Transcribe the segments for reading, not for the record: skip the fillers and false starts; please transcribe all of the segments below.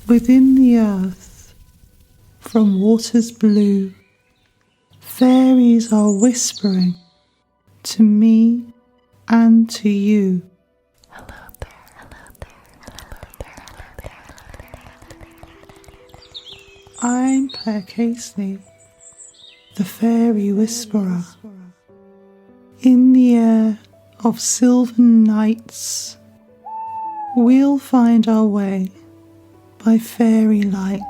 Within the earth, from waters blue, fairies are whispering to me and to you. Hello there, hello there, hello there, hello there. I'm Claire Casely, the fairy whisperer. In the air of sylvan nights, we'll find our way by fairy light.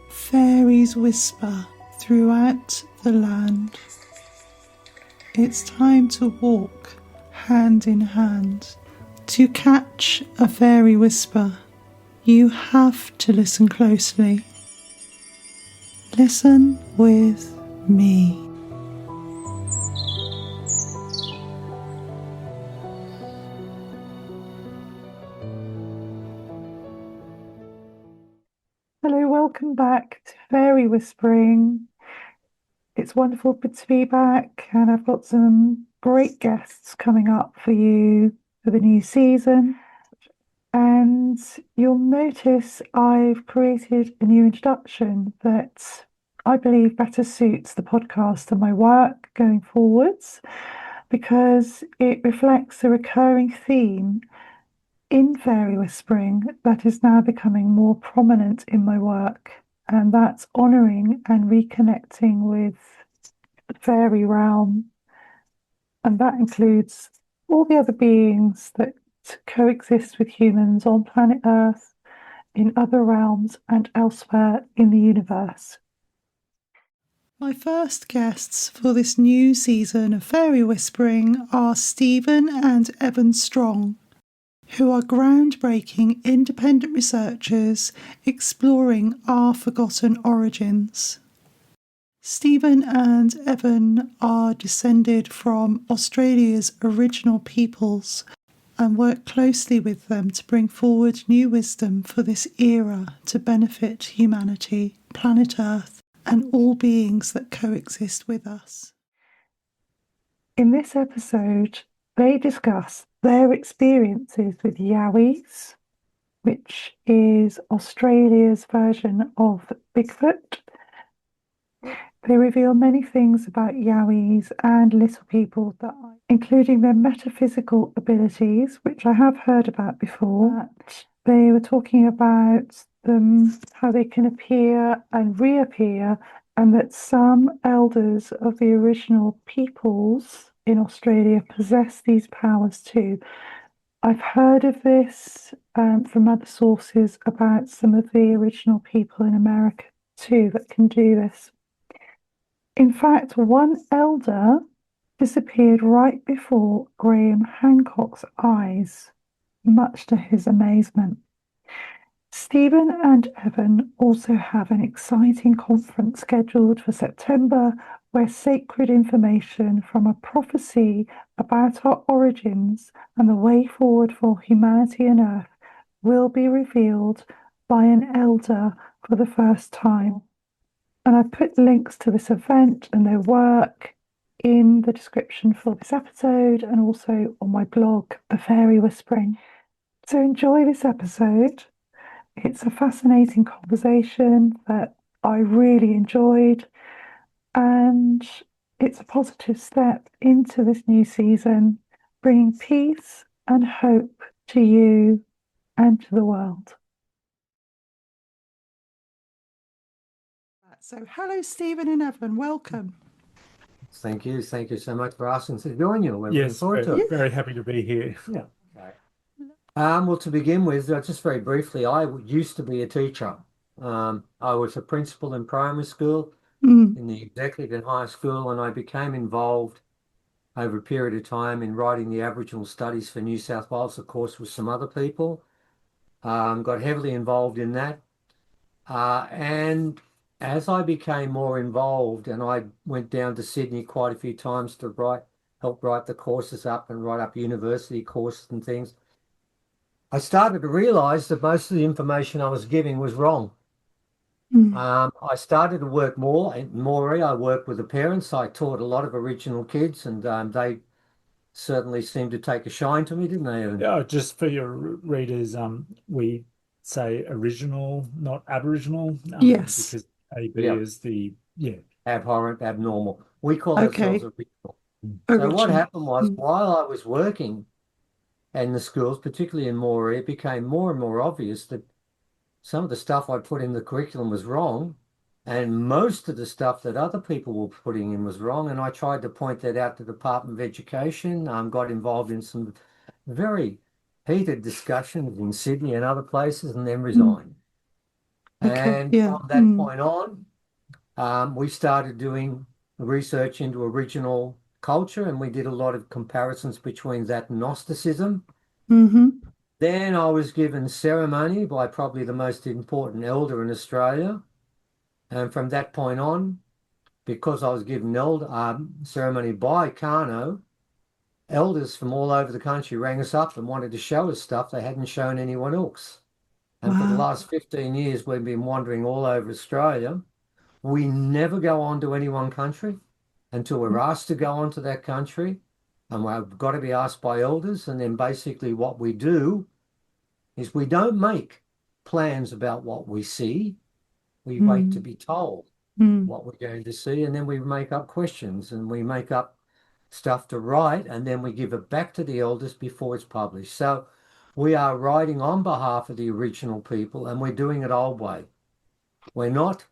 Fairies whisper throughout the land. It's time to walk hand in hand. To catch a fairy whisper, you have to listen closely. Listen with me. Hello, welcome back to Fairy Whispering. It's wonderful to be back, and I've got some great guests coming up for you for the new season. And you'll notice I've created a new introduction that I believe better suits the podcast and my work going forwards, because it reflects a recurring theme in fairy whispering that is now becoming more prominent in my work, and that's honouring and reconnecting with the fairy realm. And that includes all the other beings that coexist with humans on planet Earth, in other realms, and elsewhere in the universe. My first guests for this new season of Fairy Whispering are Stephen and Evan Strong, who are groundbreaking independent researchers exploring our forgotten origins. Stephen and Evan are descended from Australia's original peoples and work closely with them to bring forward new wisdom for this era to benefit humanity, planet Earth, and all beings that coexist with us. In this episode, they discuss their experiences with Yowies, which is Australia's version of Bigfoot. They reveal many things about Yowies and little people, including their metaphysical abilities, which I have heard about before. They were talking about them, how they can appear and reappear, and that some elders of the original peoples in Australia possess these powers too. I've heard of this from other sources about some of the original people in America too that can do this. In fact, one elder disappeared right before Graham Hancock's eyes, much to his amazement. Stephen and Evan also have an exciting conference scheduled for September, where sacred information from a prophecy about our origins and the way forward for humanity and Earth will be revealed by an elder for the first time. And I've put links to this event and their work in the description for this episode, and also on my blog, The Fairy Whispering. So enjoy this episode. It's a fascinating conversation that I really enjoyed, and it's a positive step into this new season, bringing peace and hope to you and to the world. So hello, Stephen and Evan, welcome. Thank you so much for asking to join you. We're Yes, looking forward to it. very happy to be here. Yeah. Okay. Well, to begin with, just very briefly, I used to be a teacher. I was a principal in primary school, in the executive in high school, and I became involved over a period of time in writing the Aboriginal Studies for New South Wales, of course, with some other people. Got heavily involved in that. And as I became more involved, and I went down to Sydney quite a few times to help write the courses up and write up university courses and things, I started to realise that most of the information I was giving was wrong. I started to work more in Moree. I worked with the parents. I taught a lot of original kids, and they certainly seemed to take a shine to me, didn't they, Evan? Just for your readers, we say original, not Aboriginal, Yes. because AB Yeah, is the, yeah. abhorrent, abnormal. We call ourselves Okay. original. So what Original. happened was Mm. while I was working in the schools, particularly in Moree, it became more and more obvious that some of the stuff I put in the curriculum was wrong, and most of the stuff that other people were putting in was wrong. And I tried to point that out to the Department of Education, got involved in some very heated discussions in Sydney and other places, and then Mm. resigned. Okay. And Yeah. from that Mm. point on, we started doing research into original culture, and we did a lot of comparisons between that and Gnosticism. Mm-hmm. Then I was given ceremony by probably the most important elder in Australia. And from that point on, because I was given elder ceremony by Kano, elders from all over the country rang us up and wanted to show us stuff they hadn't shown anyone else. And for the Wow. last 15 years, we've been wandering all over Australia. We never go on to any one country until we're asked to go on to that country. And we've got to be asked by elders. And then basically what we do is we don't make plans about what we see. We wait to Mm. be told Mm. what we're going to see, and then we make up questions and we make up stuff to write, and then we give it back to the elders before it's published. So we are writing on behalf of the original people, and we're doing it old way. We're not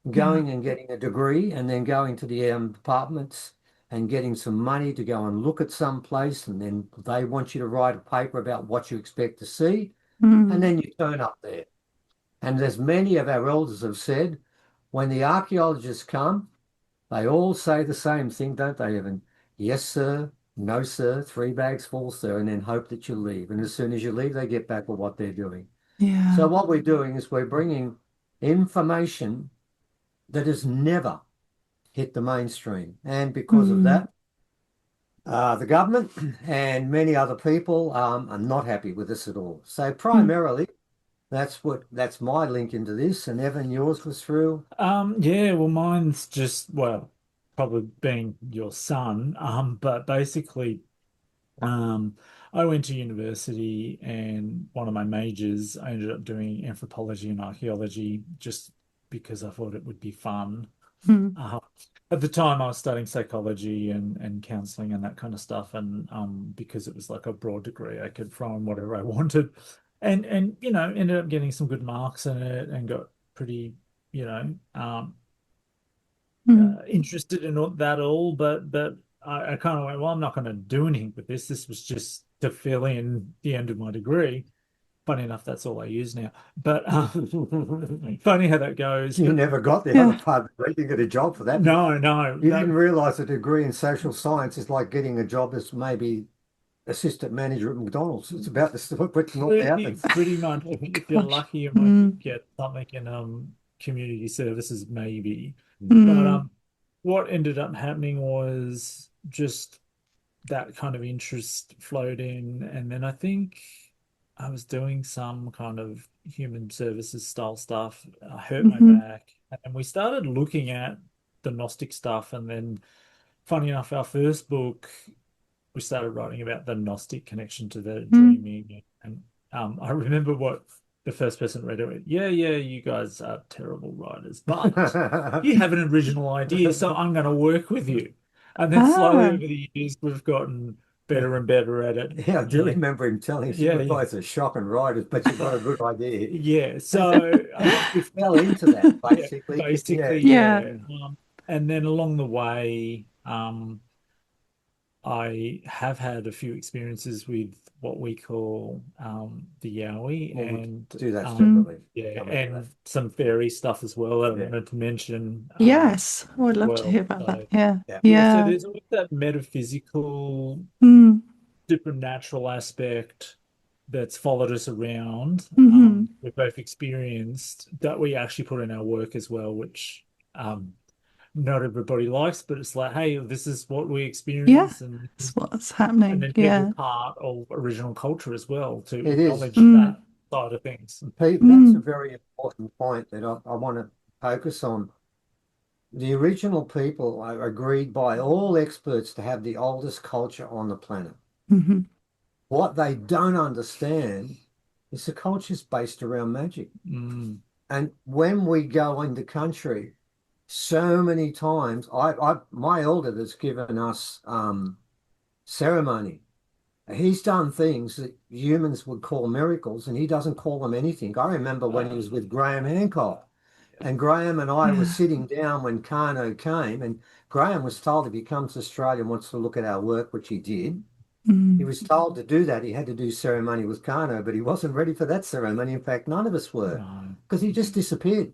Yeah. going and getting a degree and then going to the departments and getting some money to go and look at some place, and then they want you to write a paper about what you expect to see, and Mm. then you turn up there. And as many of our elders have said, when the archaeologists come, they all say the same thing, don't they, Evan? Yes, sir. No, sir. 3 bags full, sir. And then hope that you leave. And as soon as you leave, they get back with what they're doing. So Yeah. what we're doing is we're bringing information that has never hit the mainstream. And because of Mm. that, the government and many other people are not happy with this at all. So Mm. primarily, that's my link into this. And Evan, yours was through. Yeah, well, mine's just, well, probably being your son, but basically, um, I went to university and one of my majors, I ended up doing anthropology and archaeology just because I thought it would be fun. Mm. Uh, at the time, I was studying psychology and counseling and that kind of stuff, and because it was like a broad degree, I could throw in whatever I wanted, and ended up getting some good marks in it and got pretty, you know, Mm. interested in that all, but I kind of went, well, I'm not going to do anything with this. This was just to fill in the end of my degree. Funny enough, that's all I use now. But funny how that goes. You But never got the other Yeah. part of it. You get a job for that. no, no, You that didn't realize a degree in social science is like getting a job as maybe assistant manager at McDonald's. It's about the stuff which normally happens. pretty much. If you're Gosh. lucky, you might Mm. get something in community services, maybe. But Mm. what ended up happening was just that kind of interest flowed in. And then I think I was doing some kind of human services style stuff. I hurt my Mm-hmm. back. And we started looking at the Gnostic stuff. And then, funny enough, our first book, we started writing about the Gnostic connection to the Mm. dreaming. And I remember what the first person read it. Yeah, yeah, you guys are terrible writers, but you have an original idea, so I'm going to work with you. And then slowly Ah. over the years, we've gotten better and better at it. Yeah, I do Yeah, remember him telling us yeah, you yeah, guys are shocking writers, but you've got a good idea. yeah. So, You fell into that yeah, basically. Yeah. basically, Yeah. yeah. And then along the way, I have had a few experiences with what we call the Yowie Well, we'll and do that Mm. separately. yeah, Come into that. and some fairy stuff as well that I Yeah. wanted to mention Yes. I would as love to well. hear about that. So Yeah. Yeah. yeah, so Yeah. there's always that metaphysical, Mm. supernatural aspect that's followed us around. Mm-hmm. We've both experienced that we actually put in our work as well, which um, not everybody likes, but it's like, hey, this is what we Yeah. experience, and That's what's an happening. integral Yeah. part of original culture as well to It is. acknowledge Mm. that side of things. Pete, that's a Mm. very important point that I want to focus on. The original people are agreed by all experts to have the oldest culture on the planet. Mm-hmm. What they don't understand is the culture's based around magic. Mm. And when we go into country, so many times, my elder that's given us ceremony, he's done things that humans would call miracles, and he doesn't call them anything. I remember when he was with Graham Hancock, and Graham and I were Yeah. sitting down when Kano came, and Graham was told if he comes to Australia and wants to look at our work, which he did, he Mm. was told to do that. He had to do ceremony with Kano, but he wasn't ready for that ceremony. In fact, none of us were, No. because he just disappeared.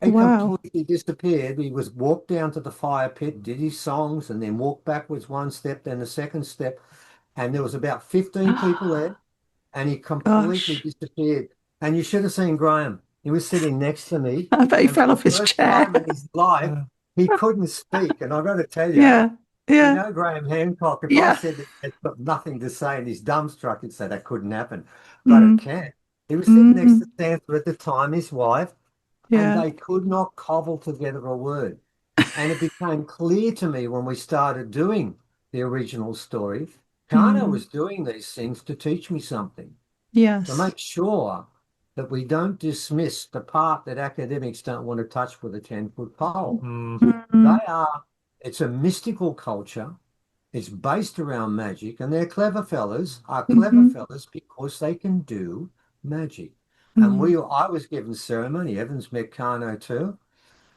He Wow. completely disappeared. He was walked down to the fire pit, did his songs, and then walked backwards one step, then the second step. And there was about 15 people there, and he completely Gosh. disappeared. And you should have seen Graham. He was sitting next to me, I bet he and fell for off the his first chair. time in his life, Uh, he couldn't speak. And I've got to tell you, Yeah. you Yeah. know, Graham Hancock, if I Yeah. said that he's got nothing to say and he's dumbstruck, he'd say that couldn't happen. But it Mm. can. He was sitting next to Mm. Sansa at the time, his wife, and Yeah. they could not cobble together a word. And it became clear to me when we started doing the original story, Kano Mm. was doing these things to teach me something, to Yes. make sure that we don't dismiss the part that academics don't want to touch with a 10-foot pole. mm, Mm. It's a mystical culture. It's based around magic, and are clever Mhm. fellas because they can do magic. And Mm. I was given ceremony. Evans met Kano too,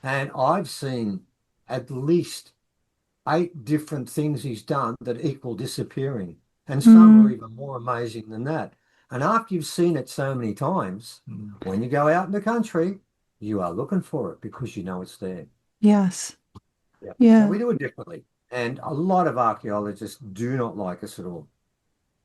and I've seen at least 8 different things he's done that equal disappearing, and some are Mm. even more amazing than that. And after you've seen it so many times, mm. when you go out in the country, you are looking for it because you know it's there. Yes. Yeah. So Yeah. we do it differently. And a lot of archaeologists do not like us at all.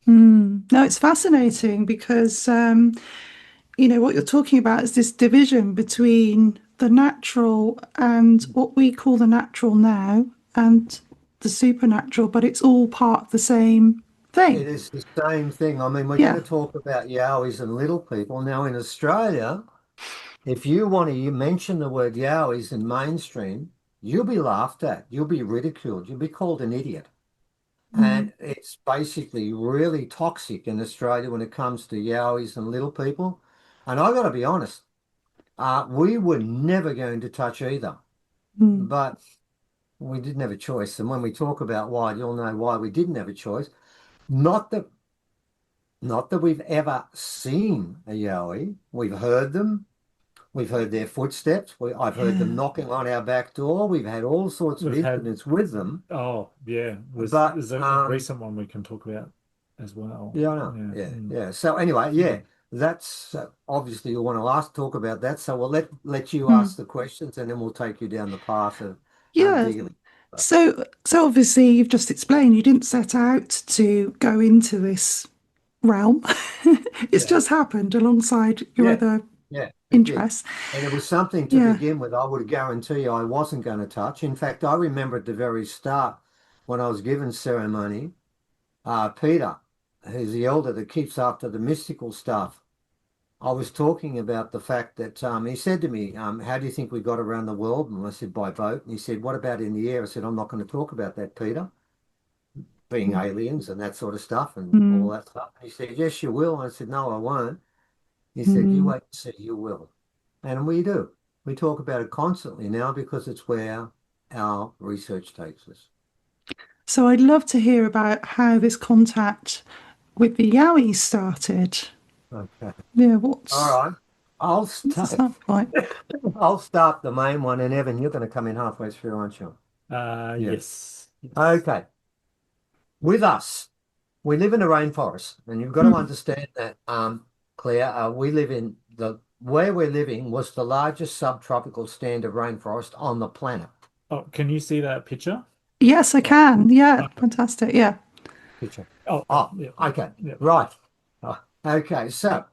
Mm. No, it's fascinating because what you're talking about is this division between the natural and what we call the natural now and the supernatural, but it's all part of the same It thing. is the same thing. I mean, we're going Yeah. to talk about Yowies and little people. Now, in Australia, if you want to mention the word Yowies in mainstream, you'll be laughed at, you'll be ridiculed, you'll be called an idiot. Mm. And it's basically really toxic in Australia when it comes to Yowies and little people. And I've got to be honest, we were never going to touch either, Mm. but we didn't have a choice. And when we talk about why, you'll know why we didn't have a choice. Not that Not that we've ever seen a Yowie. We've heard them. We've heard their footsteps. I've heard them Yeah. knocking on our back door. We've had all sorts of We've had, incidents with them. oh, yeah, But there's a recent one we can talk about as well. yeah, I know. Yeah. Yeah, Mm, yeah. So anyway, yeah, mm. that's obviously you want to talk about that. So we'll let you ask Mm. the questions, and then we'll take you down the path of Yeah. digging. But So obviously you've just explained you didn't set out to go into this realm. It's yeah, just happened alongside your yeah, other yeah, it did. interests. And it was something to Yeah. begin with. I would guarantee you I wasn't going to touch. In fact, I remember at the very start when I was given ceremony, Peter, who's the elder that keeps after the mystical stuff, I was talking about the fact that he said to me, how do you think we got around the world? And I said, by boat. And he said, what about in the air? I said, I'm not going to talk about that, Peter, being aliens and that sort of stuff and all Mm. that stuff. And he said, yes, you will. And I said, no, I won't. He said, you Mm. wait and see, you will. And we do. We talk about it constantly now because it's where our research takes us. So I'd love to hear about how this contact with the Yowies started. Okay. Yeah, All right. I'll what's the start. start point? I'll start the main one, and Evan, you're going to come in halfway through, aren't you? Yeah. Yes. Yes. Okay. With us, we live in a rainforest, and you've got to Mm. understand that, Claire. We live in where we're living was the largest subtropical stand of rainforest on the planet. Oh, can you see that picture? Yes, I Yeah. can. Yeah, Okay. fantastic. Yeah. Picture. Oh, Oh, yeah. okay. Yeah. Right. Okay. So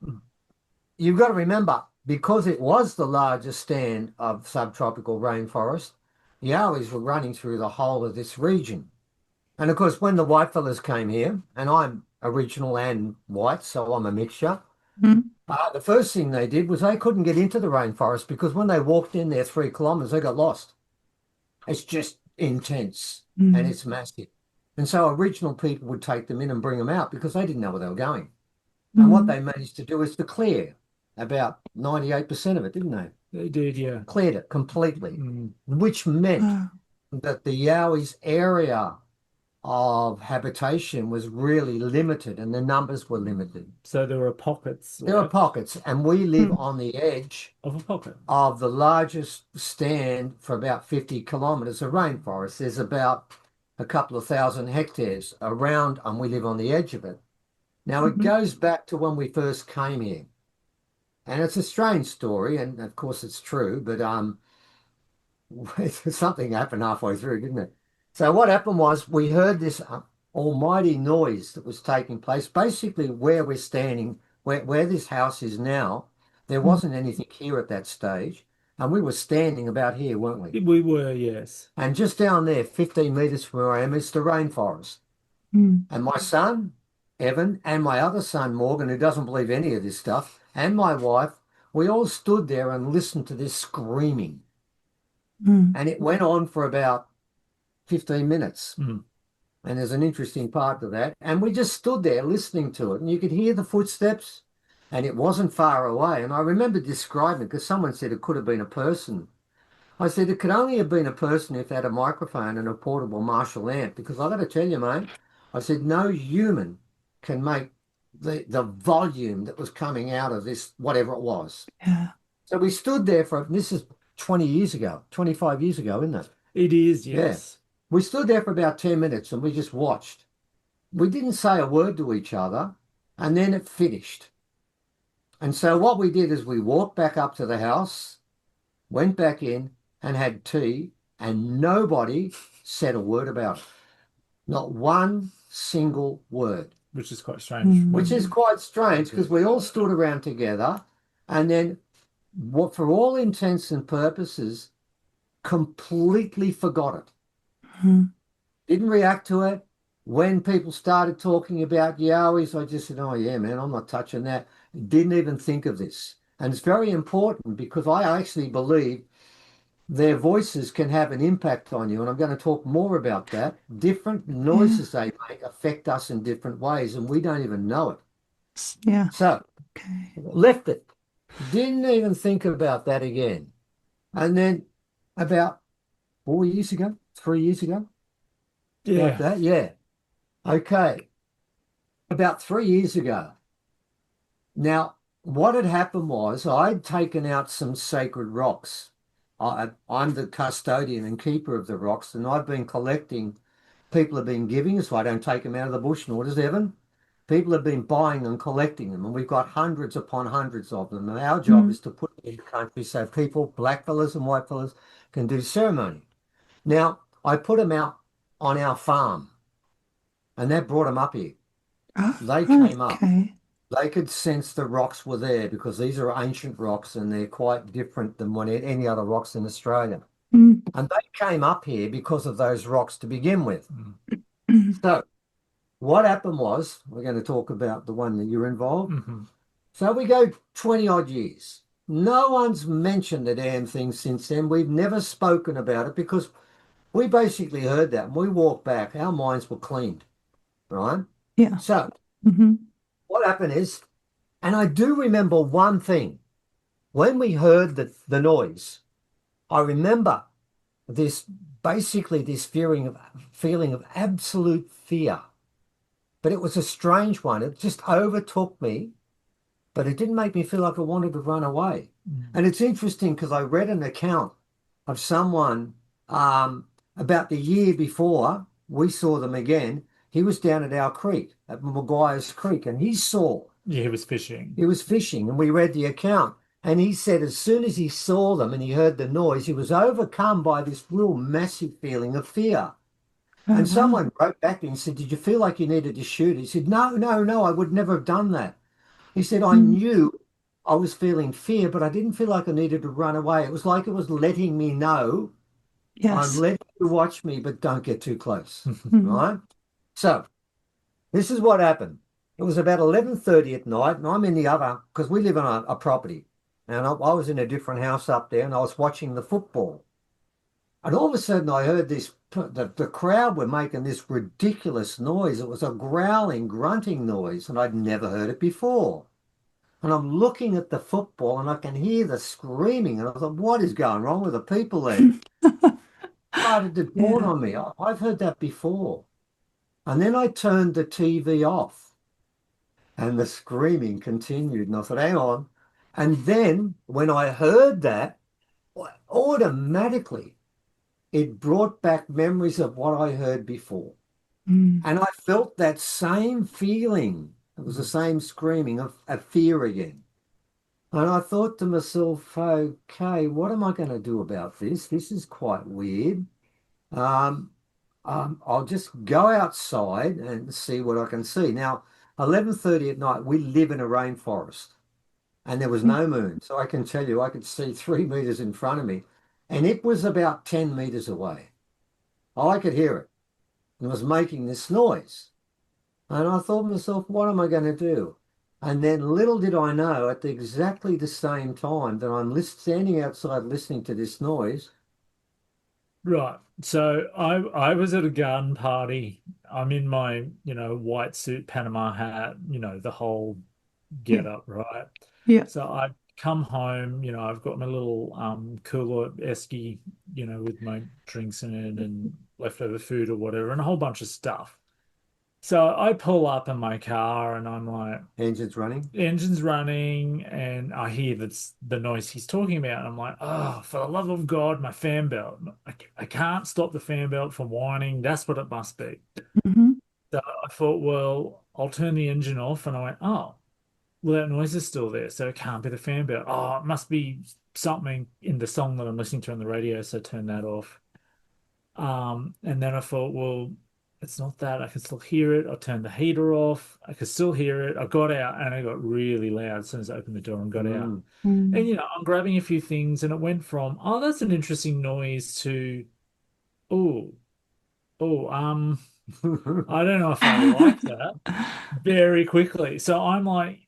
you've got to remember, because it was the largest stand of subtropical rainforest, the Yowies were running through the whole of this region. And of course, when the whitefellas came here, and I'm original and white, so I'm a mixture, Mm. the first thing they did was they couldn't get into the rainforest because when they walked in there 3 kilometers, they got lost. It's just intense and Mm. it's massive. And so original people would take them in and bring them out because they didn't know where they were going. And what Mm. they managed to do is to clear about 98% of it, didn't they? They did, yeah. Cleared it completely, Mm. which meant Wow. that the Yowies area of habitation was really limited and the numbers were limited. So there were pockets There are left pockets, and we live Mm. on the edge of a pocket. of the largest stand for about 50 kilometres of rainforest. There's about a couple of thousand hectares around, and we live on the edge of it. Now, it Mhm. goes back to when we first came here, and it's a strange story, and of course it's true, but something happened halfway through, didn't it? So what happened was we heard this almighty noise that was taking place. Basically, where we're standing, where this house is now, there Mm. wasn't anything here at that stage, and we were standing about here, weren't we? We were, yes. And just down there, 15 meters from where I am, is the rainforest. Mm. And my son, Evan, and my other son, Morgan, who doesn't believe any of this stuff, and my wife, we all stood there and listened to this screaming. Mm. And it went on for about 15 minutes. Mm. And there's an interesting part to that. And we just stood there listening to it. And you could hear the footsteps, and it wasn't far away. And I remember describing it because someone said it could have been a person. I said it could only have been a person if they had a microphone and a portable Marshall amp. Because I got to tell you, mate, I said no human can make the volume that was coming out of this, whatever it was. Yeah. So we stood there for, this is 20 years ago, 25 years ago, isn't it? It is, Yeah. yes. We stood there for about 10 minutes and we just watched. We didn't say a word to each other, and then it finished. And so what we did is we walked back up to the house, went back in and had tea, and nobody said a word about it. Not one single word. Which is quite strange. Mm. Which is quite strange because we all stood around together and then, what, for all intents and purposes, completely forgot it. Mm. Didn't react to it. When people started talking about Yowies, I just said, oh, yeah, man, I'm not touching that. Didn't even think of this. And it's very important because I actually believe their voices can have an impact on you. And I'm going to talk more about that. Different noises they make affect us in different ways, and we don't even know it. Yeah. So, Okay. left it. Didn't even think about that again. And then about 4 years ago, 3 years ago, like Yeah. that, yeah. Okay. About 3 years ago. Now, what had happened was I'd taken out some sacred rocks. I'm the custodian and keeper of the rocks, and I've been collecting. People have been giving, so I don't take them out of the bush, nor does Evan. People have been buying and collecting them, and we've got hundreds upon hundreds of them. And our job Mm. is to put them in the country so people, black fellas and white fellas, can do ceremony. Now, I put them out on our farm, and that brought them up here. Oh, They came up. okay. They could sense the rocks were there because these are ancient rocks and they're quite different than any other rocks in Australia. Mm. And they came up here because of those rocks to begin with. Mm. So what happened was, we're going to talk about the one that you're involved. Mm-hmm. So we go 20 odd years. No one's mentioned the damn thing since then. We've never spoken about it because we basically heard that and we walked back. Our minds were cleaned, right? Yeah. So Mm-hmm. what happened is, and I do remember one thing. When we heard the noise, I remember this feeling of absolute fear. But it was a strange one. It just overtook me, but it didn't make me feel like I wanted to run away. And it's interesting because I read an account of someone about the year before we saw them again. He was down at our creek, at Maguire's Creek, and he saw. Yeah, he was fishing. He was fishing, and we read the account. And he said as soon as he saw them and he heard the noise, he was overcome by this real massive feeling of fear. Oh, And wow. someone wrote back and said, did you feel like you needed to shoot? He said, no, no, no, I would never have done that. He said, I Mm. knew I was feeling fear, but I didn't feel like I needed to run away. It was like it was letting me know, Yes. I'm letting you watch me, but don't get too close, Mm. right? So this is what happened. It was about 11:30 at night, and I'm in the other, because we live on a property, and I was in a different house up there, and I was watching the football. And all of a sudden I heard the crowd were making this ridiculous noise. It was a growling, grunting noise, and I'd never heard it before. And I'm looking at the football and I can hear the screaming. And I thought, what is going wrong with the people there? Started to dawn Yeah. on me. I've heard that before. And then I turned the TV off and the screaming continued. And I thought, hang on. And then when I heard that, automatically it brought back memories of what I heard before. Mm. And I felt that same feeling. It was the same screaming of fear again. And I thought to myself, okay, what am I going to do about this? This is quite weird. Um, I'll just go outside and see what I can see. Now, 11:30 at night, we live in a rainforest and there was no moon. So I can tell you, I could see 3 meters in front of me and it was about 10 meters away. I could hear it and it was making this noise. And I thought to myself, what am I going to do? And then little did I know at exactly the same time that I'm standing outside listening to this noise. Right. So I was at a garden party. I'm in my, white suit, Panama hat, the whole Yeah. get up, right? Yeah. So I come home, I've got my little cooler esky, with my drinks in it and leftover food or whatever, and a whole bunch of stuff. So I pull up in my car and I'm like, Engine's running. engine's running, and I hear that's the noise he's talking about. And I'm like, oh, for the love of God, my fan belt. I can't stop the fan belt from whining. That's what it must be. Hmm. So I thought, well, I'll turn the engine off. And I went, oh, well, that noise is still there. So it can't be the fan belt. Oh, it must be something in the song that I'm listening to on the radio. So turn that off. And then I thought, well, it's not that. I can still hear it. I turned the heater off. I could still hear it. I got out and it got really loud as soon as I opened the door and got out. Mm. And, Mm. I'm grabbing a few things and it went from, oh, that's an interesting noise to, oh, oh, I don't know if I like that very quickly. So I'm like,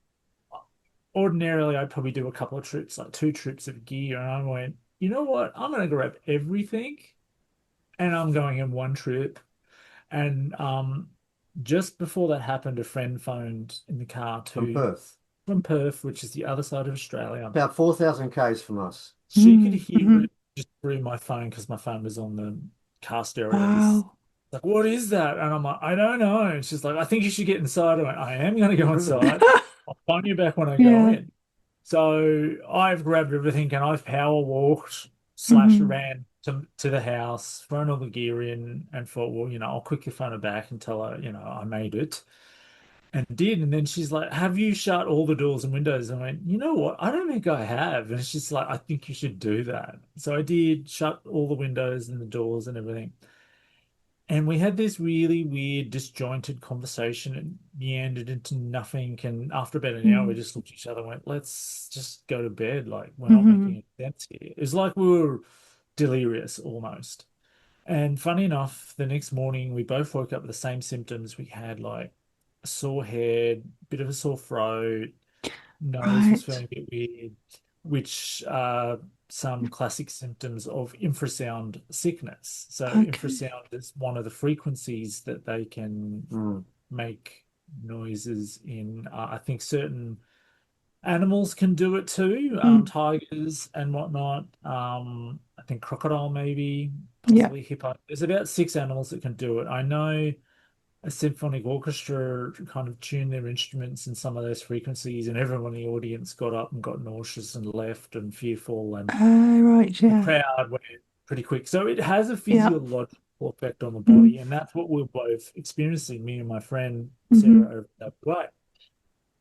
ordinarily I'd probably do a couple of trips, like 2 trips of gear. And I went, you know what? I'm going to grab everything and I'm going in one trip. And just before that happened, a friend phoned in the car From to Perth. from Perth, which is the other side of Australia. About 4,000 k's from us. She could Mm. hear Hmm. it just through my phone because my phone was on the car stereo. This Wow. like, what is that? And I'm like, I don't know. And she's like, I think you should get inside. I went, I am going to go inside. I'll phone you back when I go Yeah. in. So I've grabbed everything and I've power walked slash Hmm. ran to the house, thrown all the gear in, and thought, well, I'll quickly phone her back and tell her, I made it. And did. And then she's like, have you shut all the doors and windows? And I went, you know what? I don't think I have. And she's like, I think you should do that. So I did shut all the windows and the doors and everything. And we had this really weird, disjointed conversation and meandered into nothing. And after about an hour, we Mm. just looked at each other and went, let's just go to bed. Like, we're not making Hmm. any sense here. It's like we were delirious almost. And funny enough, the next morning, we both woke up with the same symptoms. We had like a sore head, bit of a sore throat, nose was Right. feeling a bit weird, which are some classic symptoms of infrasound sickness. So Okay. infrasound is one of the frequencies that they can Mm. make noises in. I think certain animals can do it too, Mm. tigers and whatnot. I think crocodile maybe, Yeah. possibly hippo. There's about 6 animals that can do it. I know a symphonic orchestra kind of tuned their instruments in some of those frequencies, and everyone in the audience got up and got nauseous and left and fearful, and Right. the Yeah. crowd went pretty quick. So it has a Yeah. physiological effect on the Mm. body, and that's what we're both experiencing, me and my friend Hmm. Sarah over that way.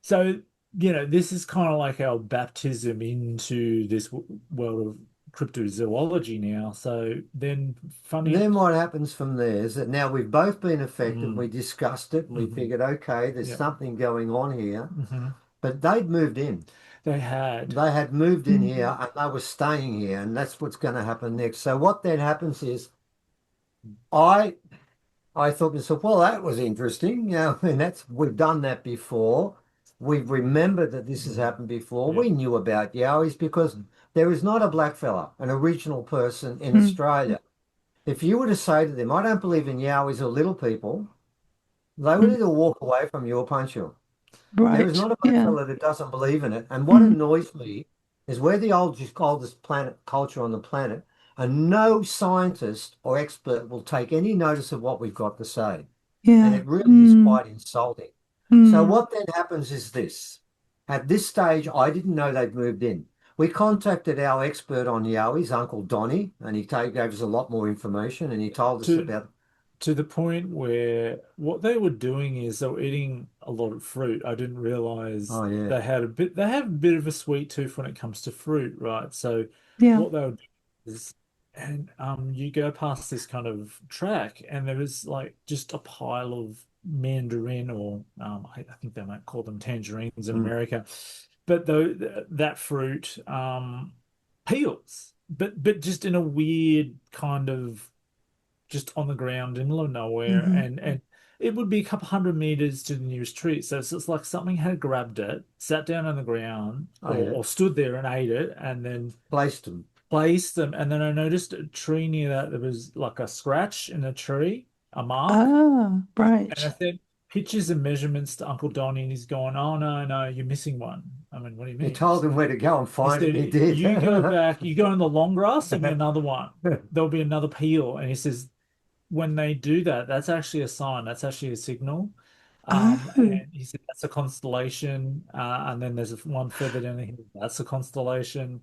So, this is kind of like our baptism into this world of cryptozoology now. So then, funny. Then what happens from there is that now we've both been affected. Mm, We discussed it and we mhm, figured, okay, there's yeah, something going on here. hmm But they'd moved in. they had. They had moved in Mm. here and they were staying here, and that's what's going to happen next. So what then happens is I I thought to myself, well, that was interesting. I mean, we've done that before. We've remembered that this has Mm, happened before. yeah. We knew about Yowies because Mm, there is not a black fella, an original person in Mm. Australia. if you were to say to them, I don't believe in Yowies or little people, they would Mm. either walk away from you or punch you. There is Right. not a Yeah. fella that doesn't believe in it. And what Mm. annoys me is we're the oldest planet culture on the planet, and no scientist or expert will take any notice of what we've got to say. And Yeah. it really is Mm. quite insulting. So Mm. what then happens is this. At this stage, I didn't know they'd moved in. We contacted our expert on Yowies, Uncle Donny, and gave us a lot more information, and he told us To about, to the point where what they were doing is they were eating a lot of fruit. I didn't realize oh yeah, they have a bit of a sweet tooth when it comes to fruit, right? So Yeah. what they would do is and you go past this kind of track and there was like just a pile of mandarin or I think they might call them tangerines in mm, America. But though that fruit peels, but just in a weird kind of just on the ground in the middle of nowhere, Hmm. and it would be a couple hundred meters to the nearest tree. So it's like something had grabbed it, sat down on the ground, oh yeah, or stood there and ate it, and then placed them. placed them. And then I noticed a tree near that there was like a scratch in a tree, a mark. Ah, And I right. said pictures and measurements to Uncle Donnie, and he's going, "Oh no, no, you're missing one." I mean, what do you You mean? told him where to go and He find it, said, and he did. "You go back, you go in the long grass, there'll be another one. There'll be another peel." And he says, when they do that, that's actually a sign. That's actually a signal. Oh, And he said that's a constellation. And then there's one further down here. That's a constellation.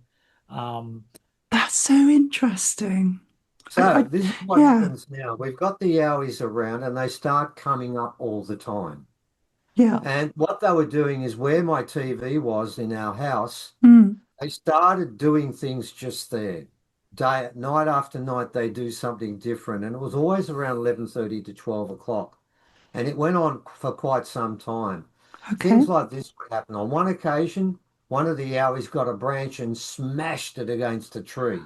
Um, that's so interesting. So I this is what yeah, happens now. We've got the Yowies around, and they start coming up all the time. yeah. And what they were doing is where my TV was in our house, Mm. they started doing things just there. Night after night, they do something different. And it was always around 11:30 to 12 o'clock. And it went on for quite some time. Okay. Things like this would happen. On one occasion, one of the Yowies got a branch and smashed it against a tree.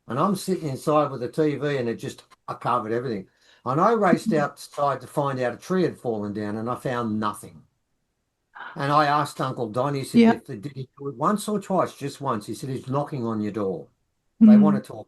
And I'm sitting inside with the TV and it just I covered everything. And I raced Mm. outside to find out a tree had fallen down and I found nothing. And I asked Uncle Don, he said, Yeah. did he do it once or twice? Just once. He said, he's knocking on your door. They want Mm. to talk.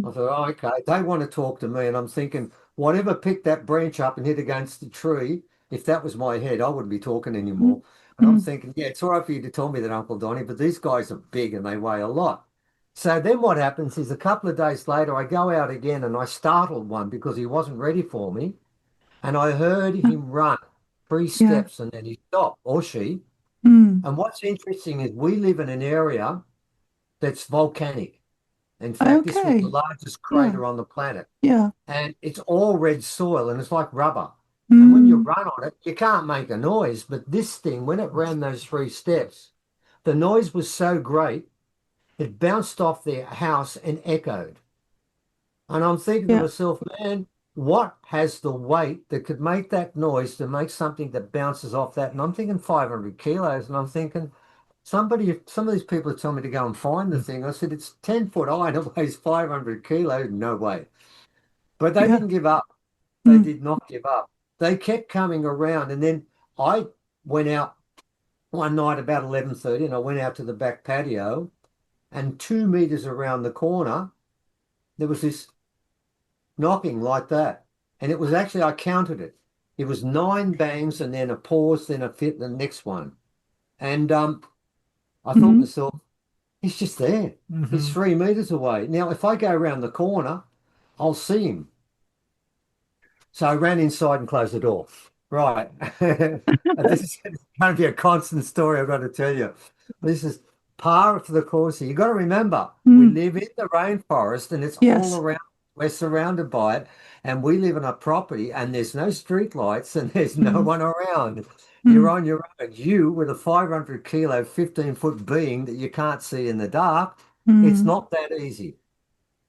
I Hmm. thought, oh, okay, they want to talk to me. And I'm thinking, whatever picked that branch up and hit against the tree, if that was my head, I wouldn't be talking anymore. And I'm Mm. thinking, yeah, it's all right for you to tell me that, Uncle Donny, but these guys are big and they weigh a lot. So then what happens is a couple of days later, I go out again and I startled one because he wasn't ready for me. And I heard him run three Yeah. steps and then he stopped, or she. Mm. And what's interesting is we live in an area that's volcanic. In fact, this was the Okay. largest Yeah. crater on the planet Yeah. and it's all red soil and it's like rubber. And when you Mm. run on it, you can't make a noise. But this thing, when it ran those three steps, the noise was so great, it bounced off the house and echoed. And I'm thinking to Yeah. myself, man, what has the weight that could make that noise to make something that bounces off that? And I'm thinking 500 kilos. And I'm thinking, some of these people are telling me to go and find the thing. I said, it's 10 foot high and it weighs 500 kilos. No way. But they Yeah. didn't give up. They Mm. did not give up. They kept coming around. And then I went out one night about 11:30 and I went out to the back patio and 2 meters around the corner, there was this knocking like that. And it was actually, I counted it. It was nine bangs and then a pause, then a fit, the next one. And I thought to Mm. myself, he's just there. He's mhm. 3 meters away. Now, if I go around the corner, I'll see him. So I ran inside and closed the door. Right. This is going to be a constant story I've got to tell you. This is par for the course here. You've got to remember, we Mm. live in the rainforest and it's all Yes. around. We're surrounded by it and we live on a property and there's no street lights and there's no Mm. one around. You're Mm. on your own. You with a 500 kilo, 15-foot being that you can't see in the dark. It's Mm. not that easy.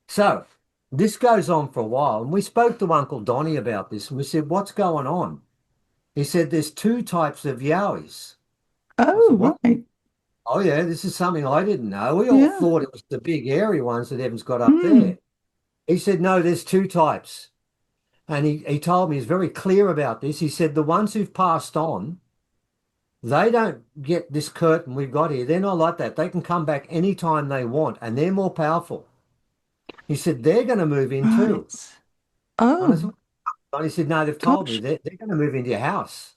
So this goes on for a while, and we spoke to Uncle Donny about this, and we said, "What's going on?" He said, "There's two types of yowies." I said, Oh, "What?" right. Oh yeah, this is something I didn't know. We all Yeah. thought it was the big airy ones that Evan's got up Mm. there. He said, "No, there's two types," and he told me he's very clear about this. He said the ones who've passed on, they don't get this curtain we've got here. They're not like that. They can come back anytime they want, and they're more powerful. He said, they're going to move in too. Right. And I said, Oh, and he said, no, they've told me gosh. they're going to move into your house.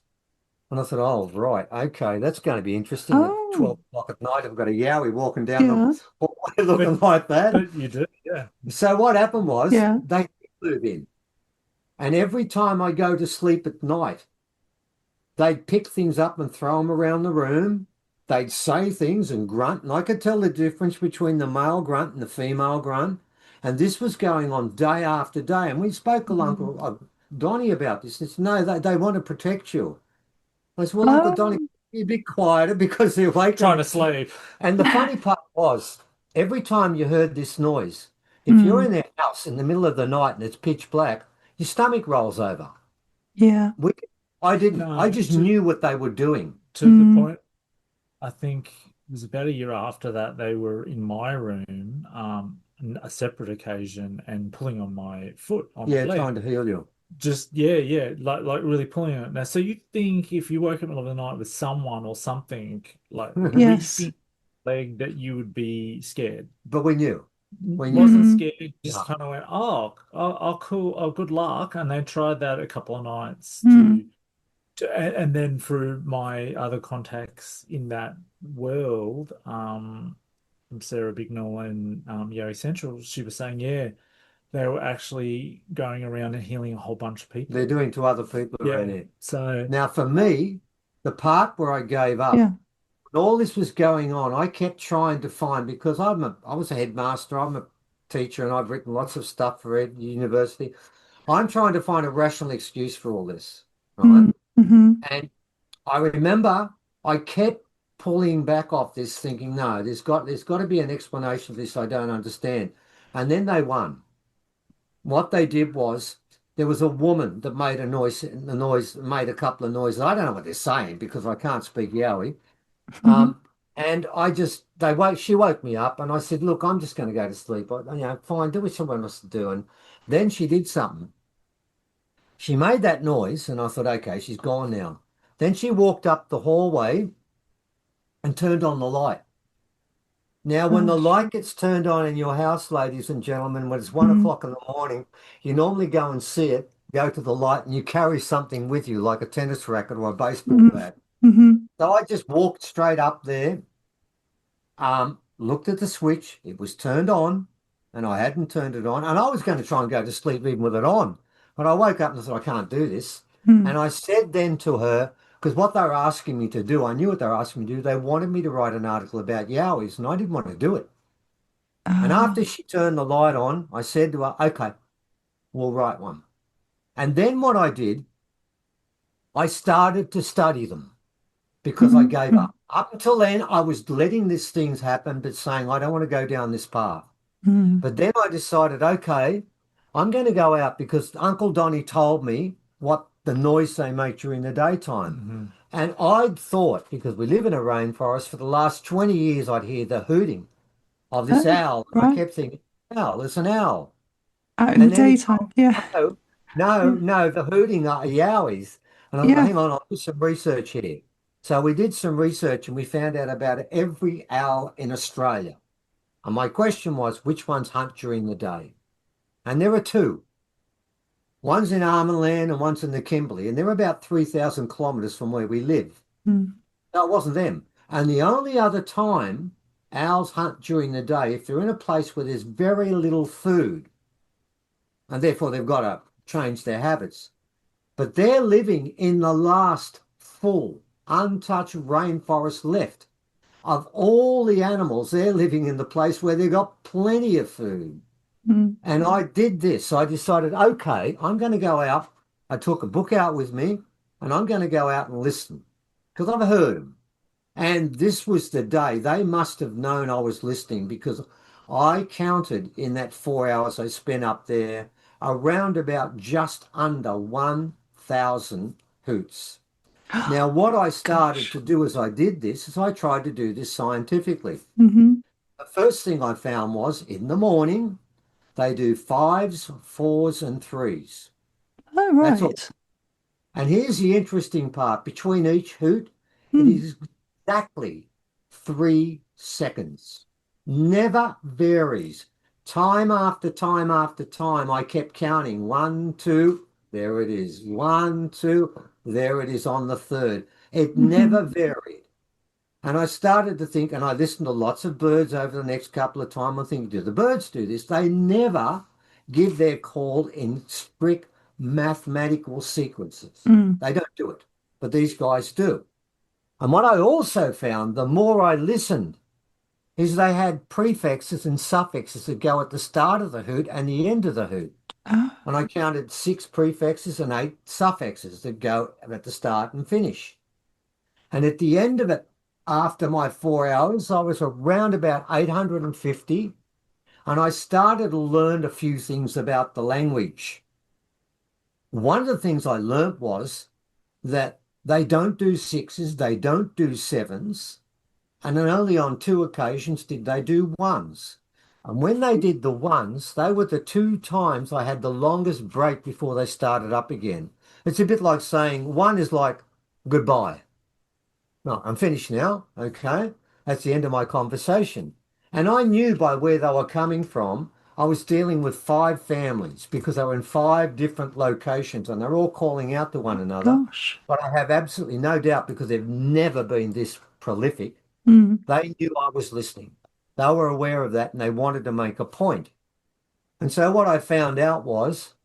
And I thought, oh, right, okay, that's going to be interesting. At Oh, 12 o'clock at night, I've got a Yowie walking down the yeah. hallway But looking like that. but you do, yeah. So what happened was Yeah. they did move in. And every time I go to sleep at night, they'd pick things up and throw them around the room. They'd say things and grunt, and I could tell the difference between the male grunt and the female grunt. And this was going on day after day. And we spoke to Mm. Uncle Donnie about this. He said, no, they want to protect you. I said, well, Uncle Donnie, Oh, be a bit quieter because they're Trying waking. to sleep. And the funny part was, every time you heard this noise, if you're mm. in their house in the middle of the night and it's pitch black, your stomach rolls over. Yeah. We, I didn't. I No, just knew what they were doing. to the Mm. point, I think it was about a year after that they were in my room, a separate occasion, and pulling on my foot on my Yeah, trying leg. to heal you. Just yeah, like really pulling on it. Now, so you think if you woke up in the middle of the night with someone or something like Yes. reaping leg that you would be scared? But we knew. We knew. Wasn't Mm. scared, just No. kind of went, oh, cool, oh, good luck. And they tried that a couple of nights Mm. and then through my other contacts in that world, from Sarah Bignell and Yowie Central, she was saying, yeah, they were actually going around and healing a whole bunch of They're people. doing to other people around Yeah. here. So, Now, for me, the part where I gave up, Yeah. when all this was going on, I kept trying to find because I was a headmaster, I'm a teacher, and I've written lots of stuff for university. I'm trying to find a rational excuse for all this, right? Mm. Mm-hmm. And I remember I kept pulling back off this, thinking, no, there's got to be an explanation for this I don't understand. And then they won. What they did was there was a woman that made a noise, and the noise made a couple of noises. I don't know what they're saying because I can't speak Yowie. Mm-hmm. And I just she woke me up and I said, look, I'm just going to go to sleep. Fine, do what someone else to do. And then she did something. She made that noise and I thought, okay, she's gone now. Then she walked up the hallway and turned on the light. Now, when the Gosh. light gets turned on in your house, ladies and gentlemen, when it's one Mm. o'clock in the morning, you normally go and see it, go to the light, and you carry something with you, like a tennis racket or a baseball Mm. bat. Mm-hmm. So I just walked straight up there, looked at the switch, it was turned on, and I hadn't turned it on. And I was going to try and go to sleep even with it on. But I woke up and I thought, I can't do this. Mm. And I said then to her, because what they were asking me to do, I knew what they were asking me to do. They wanted me to write an article about Yowies, and I didn't want to do it. And Oh. after she turned the light on, I said to her, okay, we'll write one. And then what I did, I started to study them because I gave Mm-hmm. up. Up until then, I was letting these things happen, but saying, I don't want to go down this path. Mm. But then I decided, okay, I'm going to go out because Uncle Donnie told me what the noise they make during the daytime. mhm. And I'd thought, because we live in a rainforest, for the last 20 years, I'd hear the hooting of this Oh, owl. And I right. kept thinking, owl, it's an owl. Out in the And then he daytime. told Yeah. me, no, Yeah. no, the hooting are yowies. And I thought, Yeah. hang on, I'll do some research here. So we did some research and we found out about every owl in Australia. And my question was, which ones hunt during the day? And there are two. One's in Armand and one's in the Kimberley. And they're about 3,000 kilometres from where we live. Mm. No, it wasn't them. And the only other time owls hunt during the day, if they're in a place where there's very little food, and therefore they've got to change their habits. But they're living in the last full, untouched rainforest left. Of all the animals, they're living in the place where they've got plenty of food. Mm. And I did this. I decided, okay, I'm going to go out. I took a book out with me and I'm going to go out and listen because I've heard them. And this was the day they must have known I was listening because I counted in that 4 hours I spent up there around about just under 1,000 hoots. Now, what I started Gosh. to do as I did this is I tried to do this scientifically. Mm-hmm. The first thing I found was in the morning, they do fives, fours, and threes. Oh, That's all. right. And here's the interesting part. Between each hoot, it Mm. is exactly 3 seconds. Never varies. time after time after time, I kept counting. One, two, there it is. One, two, there it is on the third. It never Hmm. varied. And I started to think, and I listened to lots of birds over the next couple of times. I'm thinking, do the birds do this? They never give their call in strict mathematical sequences. Mm. They don't do it, but these guys do. And what I also found, the more I listened, is they had prefixes and suffixes that go at the start of the hoot and the end of the hoot. And I Oh, counted six prefixes and eight suffixes that go at the start and finish. And at the end of it, after my 4 hours, I was around about 850. And I started to learn a few things about the language. One of the things I learned was that they don't do sixes, they don't do sevens. And then only on two occasions did they do ones. And when they did the ones, they were the two times I had the longest break before they started up again. It's a bit like saying one is like goodbye. No, I'm finished now. Okay. That's the end of my conversation. And I knew by where they were coming from, I was dealing with five families because they were in five different locations and they're all calling out to one another. gosh. But I have absolutely no doubt because they've never been this prolific. Mm. They knew I was listening. They were aware of that and they wanted to make a point. And so what I found out was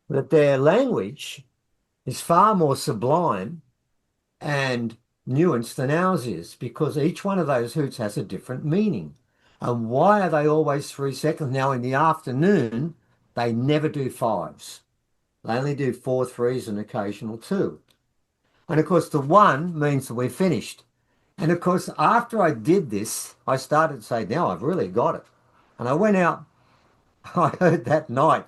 that their language is far more sublime and nuanced than ours is because each one of those hoots has a different meaning. And why are they always 3 seconds? Now, in the afternoon, they never do fives. They only do four threes and occasional two. And of course, the one means that we're finished. And of course, after I did this, I started to say, now I've really got it. And I went out, I heard that night,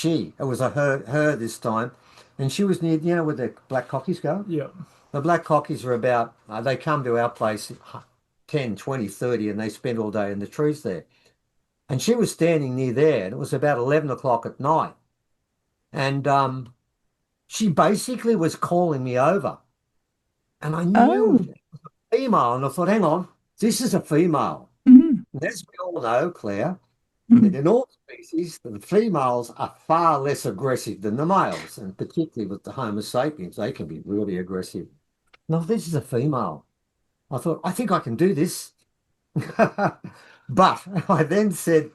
it was a her this time, and she was near, where the black cockies go? Yeah. The black cockies are about, they come to our place 10, 20, 30, and they spend all day in the trees there. And she was standing near there, and it was about 11 o'clock at night. And she basically was calling me over. And I knew Oh. female, and I thought, hang on, this is a female. Mm. And as we all know, Claire, that Mm. in all species, the females are far less aggressive than the males, and particularly with the Homo sapiens, they can be really aggressive. No, this is a female. I thought, I think I can do this. But I then said,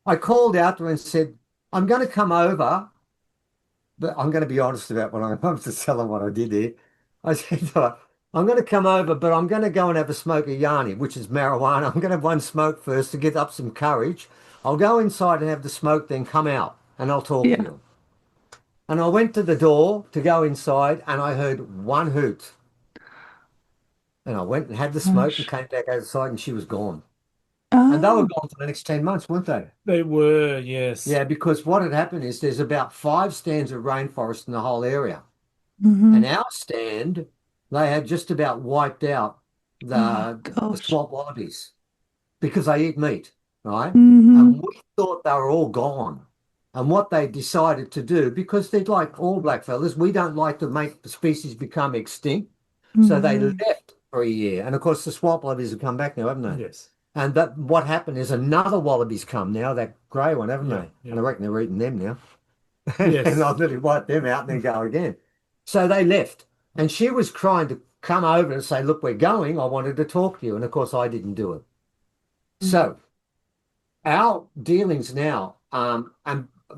I called out to her and said, I'm going to come over, but I'm going to be honest about what I'm to tell her what I did there. I said to her, I'm going to come over, but I'm going to go and have a smoke of yarnie, which is marijuana. I'm going to have one smoke first to get up some courage. I'll go inside and have the smoke, then come out and I'll talk to Yeah. you. And I went to the door to go inside and I heard one hoot. And I went and had the smoke and Gosh. came back outside and she was gone. And they were Oh. gone for the next 10 months, weren't they? They were, yes. Yeah, because what had happened is there's about five stands of rainforest in the whole area. And Hmm. our stand, they had just about wiped out Oh the gosh. swamp wallabies because they eat meat, right? And Hmm. we thought they were all gone. And what they decided to do, because they're like all black fellas, we don't like to make the species become extinct. So they Hmm. left for a year. And of course, the swamp wallabies have come back now, haven't they? Yes. And that what happened is another wallabies come now, that grey one, haven't Yeah, they? And yeah. I reckon they're eating them now. And then I'll Yes. literally wipe them out and then go again. So they left. And she was trying to come over and say, look, we're going. I wanted to talk to you. And of course, I didn't do it. Mm. So our dealings now, and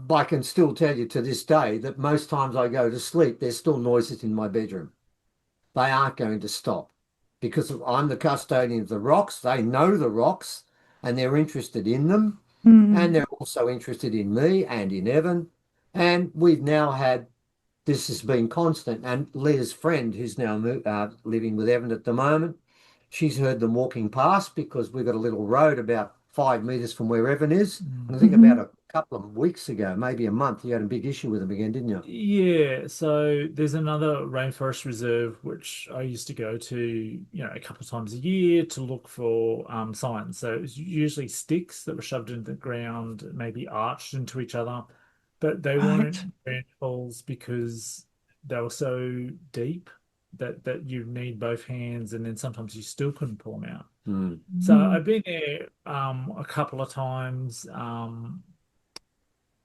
I can still tell you to this day that most times I go to sleep, there's still noises in my bedroom. They aren't going to stop because I'm the custodian of the rocks. They know the rocks and they're interested in them. And Mm. they're also interested in me and in Evan. And we've now had this has been constant. And Leah's friend, who's now living with Evan at the moment, she's heard them walking past because we've got a little road about 5 meters from where Evan is. And I think about Hmm. a couple of weeks ago, maybe a month, you had a big issue with them again, didn't you? Yeah, so there's another rainforest reserve which I used to go to, a couple of times a year to look for signs. So it's usually sticks that were shoved into the ground, maybe arched into each other, but they Right. weren't branch holes because they were so deep. that you need both hands, and then sometimes you still couldn't pull them out. Mm. So Mm. I've been there a couple of times.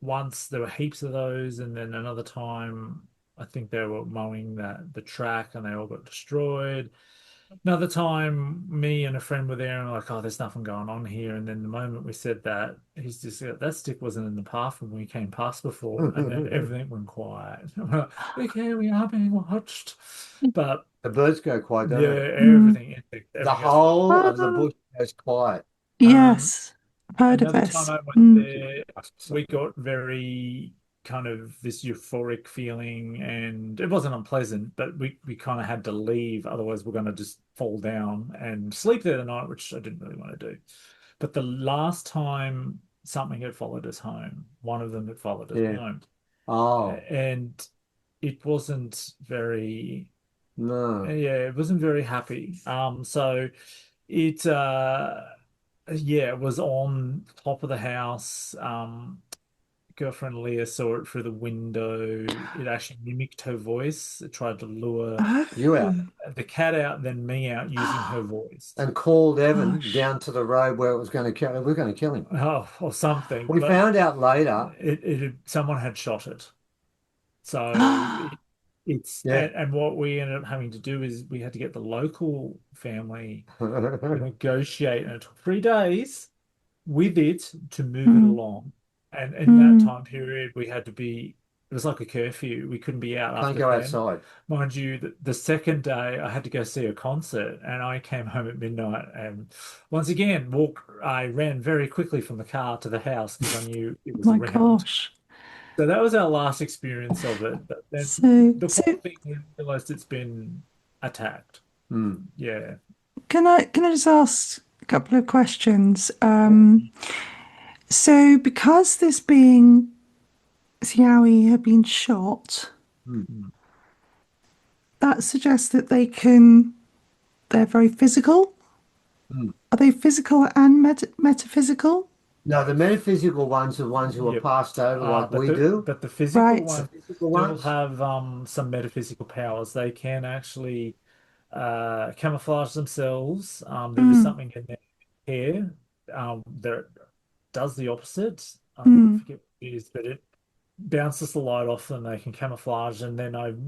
Once there were heaps of those, and then another time I think they were mowing the track and they all got destroyed. Another time, me and a friend were there and like, oh, there's nothing going on here. And then the moment we said that, he's just like, that stick wasn't in the path when we came past before, and then everything went quiet. We're like, okay, we are being watched, but The birds go quiet, don't yeah, they? Mm. The everything goes. whole of the Ah, bush goes quiet. Um, yes, I've heard of Another time this. I went Mm. there, we got very kind of this euphoric feeling, and it wasn't unpleasant, but we kind of had to leave, otherwise we're going to just fall down and sleep there the night, which I didn't really want to do. But the last time something had followed us home, one of them had followed us Yeah. home, Oh, and it wasn't very, no. yeah, it wasn't very happy. So it yeah, it was on top of the house. Girlfriend Leah saw it through the window. It actually mimicked her voice. It tried to lure You out. Oh, the cat out, then me out using her voice. And called Evan gosh. down to the road where it was going to kill. We're going to kill him. Oh, or something. We But found out later. someone had shot it. So Ah, it's Yeah. and what we ended up having to do is we had to get the local family to negotiate, and it took 3 days with it to move it mm, along. And in that mm. time period, we had to be, it was like a curfew. We couldn't be out Can't after go 10. outside. Mind you, the second day I had to go see a concert, and I came home at midnight and once again I ran very quickly from the car to the house because I knew it was My around. gosh. So that was our last experience of it. But then the So poor thing, we realized it's been attacked. Mm. Yeah. can I just ask a couple of questions? Yeah. So because this being Yowie had been shot, Mm. Mm. that suggests that they're very physical. Mm. Are they physical and metaphysical? No, the metaphysical ones are the ones who are Yep. passed over like But we the do. but the physical Right. ones Metaphysical still ones. have some metaphysical powers. They can actually camouflage themselves. There is Mm, something in their hair that does the opposite. I mm, forget what it is, but it bounces the light off them. They can camouflage, and then I've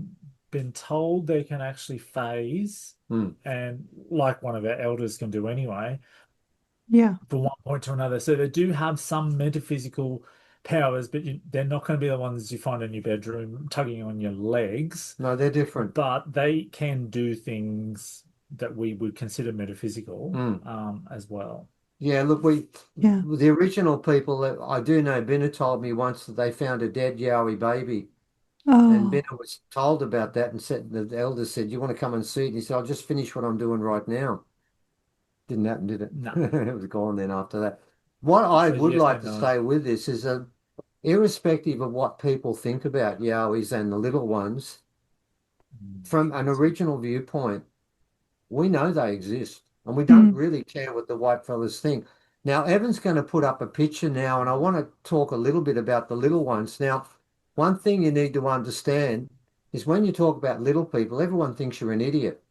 been told they can actually phase, Mm. and like one of our elders can do anyway yeah. from one point to another. So they do have some metaphysical powers, but they're not going to be the ones you find in your bedroom tugging on your legs, No, they're different. but they can do things that we would consider metaphysical Mm. as well. Yeah, look, Yeah. the original people that I do know, Binna told me once that they found a dead Yowie baby. And Oh. Binna was told about that and said the elders said, "You want to come and see it?" And he said, "I'll just finish what I'm doing right now." Didn't happen, did it? No. It was gone then after that. What I So would yes like and to no. say with this is that irrespective of what people think about Yowies and the little ones, Mm. from an original viewpoint, we know they exist and we don't Mm, really care what the white fellas think. Now, Evan's going to put up a picture now, and I want to talk a little bit about the little ones. Now, one thing you need to understand is when you talk about little people, everyone thinks you're an idiot.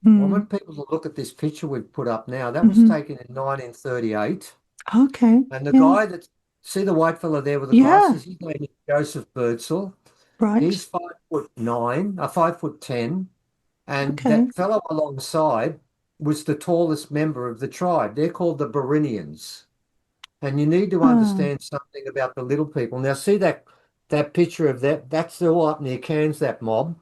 I mm, want people to look at this picture we've put up now. That was hmm. taken in 1938. Okay. And the Yeah. guy that, see the white fella there with the Yeah. glasses, his name is Joseph Birdsall. Right. He's 5'9", 5'10", and Okay. that fellow alongside was the tallest member of the tribe. They're called the Barinians. And you need to Oh. understand something about the little people. Now, see that picture of that? That's all up near Cairns, that mob.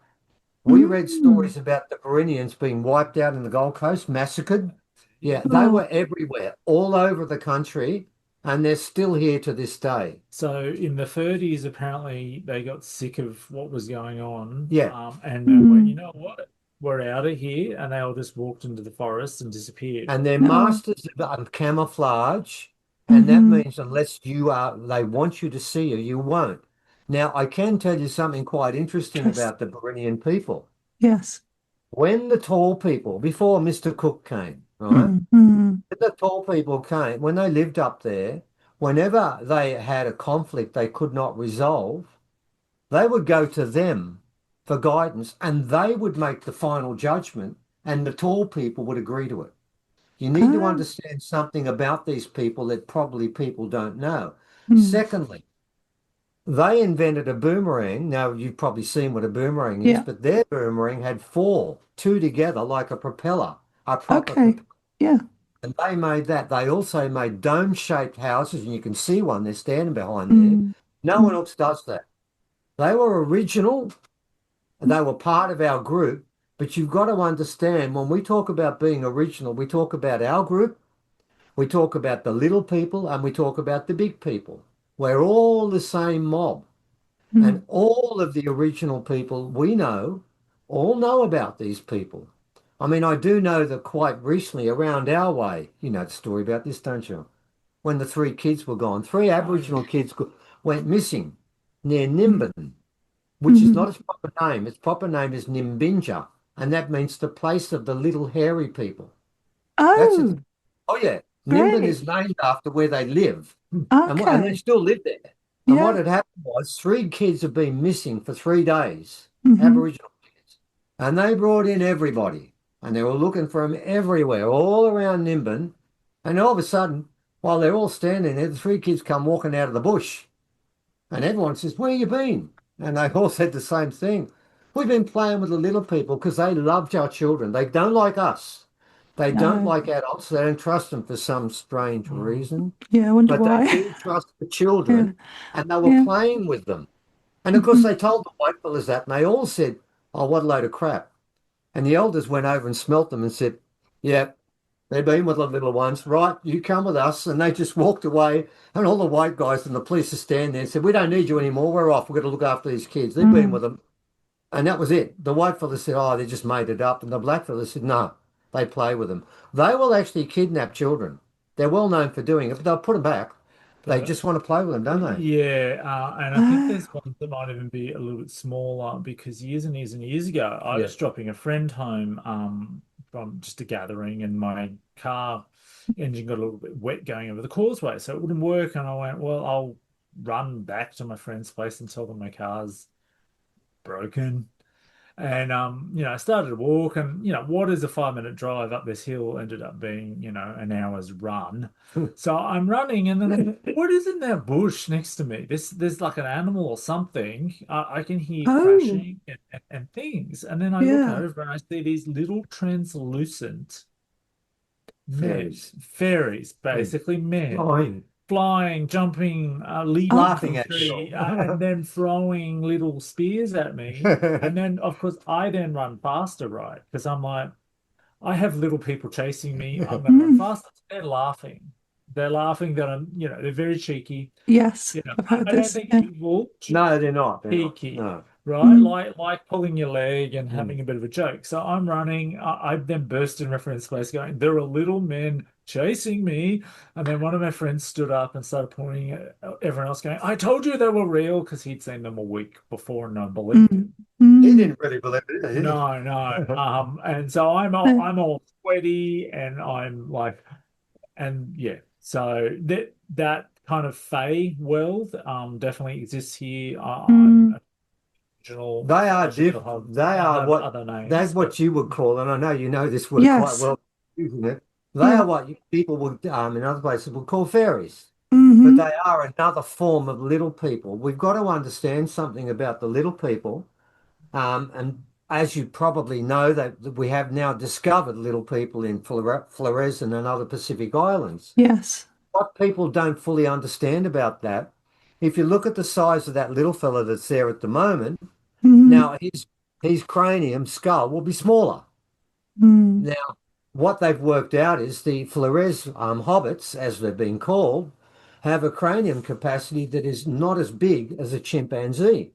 We read Mm. stories about the Barinians being wiped out in the Gold Coast, massacred. Yeah, they Oh. were everywhere, all over the country, and they're still here to this day. So in the 30s, apparently they got sick of what was going on, Yeah, and went, you Mm. know what, we're out of here, and they all just walked into the forest and disappeared. and they're Oh. masters of camouflage, and that Mm-hmm. means unless you are, they want you to see you, you won't. Now, I can tell you something quite interesting Trust. about the Barinian people. Yes. When the tall people, before Mr. Cook came, right? Mm. Mm. When the tall people came, when they lived up there, whenever they had a conflict they could not resolve, they would go to them for guidance, and they would make the final judgment, and the tall people would agree to it. You need to Oh, understand something about these people that probably people don't know. mm, Secondly, they invented a boomerang. Now, you've probably seen what a boomerang is, yeah. but their boomerang had four, two together like a propeller, a proper Okay. propeller. Yeah. And they made that. They also made dome-shaped houses, and you can see one. They're standing behind there. Mm, No one mm, else does that. They were original, and they were part of our group. But you've got to understand, when we talk about being original, we talk about our group, we talk about the little people, and we talk about the big people. We're all the same mob. mm. And all of the original people we know all know about these people. I mean, I do know that quite recently around our way, you know the story about this, don't you? When the three kids were gone, three Oh, Aboriginal yeah. kids went missing near Mm, Nimbin, which is mhm. not its proper name. Its proper name is Nimbinja, and that means the place of the little hairy people. That's it. Oh, Oh yeah, Nimbin great. is named after where they live, and they Okay. still live there. And what Yeah. had happened was three kids have been missing for 3 days, Hmm. Aboriginal kids, and they brought in everybody, and they were looking for them everywhere, all around Nimbin. And all of a sudden, while they're all standing there, the three kids come walking out of the bush, and everyone says, "Where you been?" And they all said the same thing. We've been playing with the little people because they loved our children. They don't like us. They don't No. like adults. They don't trust them for some strange Mm. reason, Yeah, I wonder but they why. do trust the Yeah. children, and they were Yeah. playing with them. And of course, Hmm. they told the white fellas that, and they all said, "Oh, what a load of crap." And the elders went over and smelt them and said, "Yeah, they've been with the little ones, right? You come with us." And they just walked away. And all the white guys and the police are standing there and said, "We don't need you anymore. We're off. We've got to look after these kids. They've been Mm. with them." And that was it. The white fella said, "Oh, they just made it up." And the black fella said, "No, they play with them. They will actually kidnap children. They're well known for doing it, but they'll put them back. They But just want to play with them, don't they?" yeah, and I think Oh. there's ones that might even be a little bit smaller because years and years and years ago, I Yeah. was dropping a friend home from just a gathering, and my car engine got a little bit wet going over the causeway, so it wouldn't work. And I went, well, I'll run back to my friend's place and tell them my car's broken. And I started to walk, and what is a 5-minute drive up this hill ended up being, an hour's run. So I'm running, and then what is in that bush next to me? There's like an animal or something. I can hear Oh, crashing and things, and then I look yeah. over and I see these little translucent men, Fairies. fairies, Mm. basically men Flying. flying, jumping, leaping Oh, Laughing from at tree, you. and then throwing little spears at me. And then, of course, I then run faster, right? Because I'm like, I have little people chasing me. I'm going to run mm. faster. They're laughing. They're laughing that they're very cheeky. Yes, I've heard I don't this. think Yeah. evil, No, they're not. They're not. cheeky, No. right? Mm, Like pulling your leg and Mm. having a bit of a joke. So I'm running. I then burst in reference place going, there are little men chasing me. And then one of my friends stood up and started pointing at everyone else going, I told you they were real, because he'd seen them a week before and no one believed him. mm, He mm. didn't really believe it, did No, no. he? And so I'm all, Uh, I'm all sweaty, and I'm like, and yeah. So that kind of Fey world definitely exists here. mm. I'm original. They are I should different. They are have what other that's names, but what you would call, and I know you know this word quite Yes. well, using it. They Yeah. are what people would, in other places, would call fairies, but Hmm. they are another form of little people. We've got to understand something about the little people, and as you probably know, that we have now discovered little people in Flores and other Pacific islands. Yes. What people don't fully understand about that, if you look at the size of that little fella that's there at the moment. Hmm. Now, his cranium skull will be smaller. Mm. Now, what they've worked out is the Flores hobbits, as they've been called, have a cranium capacity that is not as big as a chimpanzee.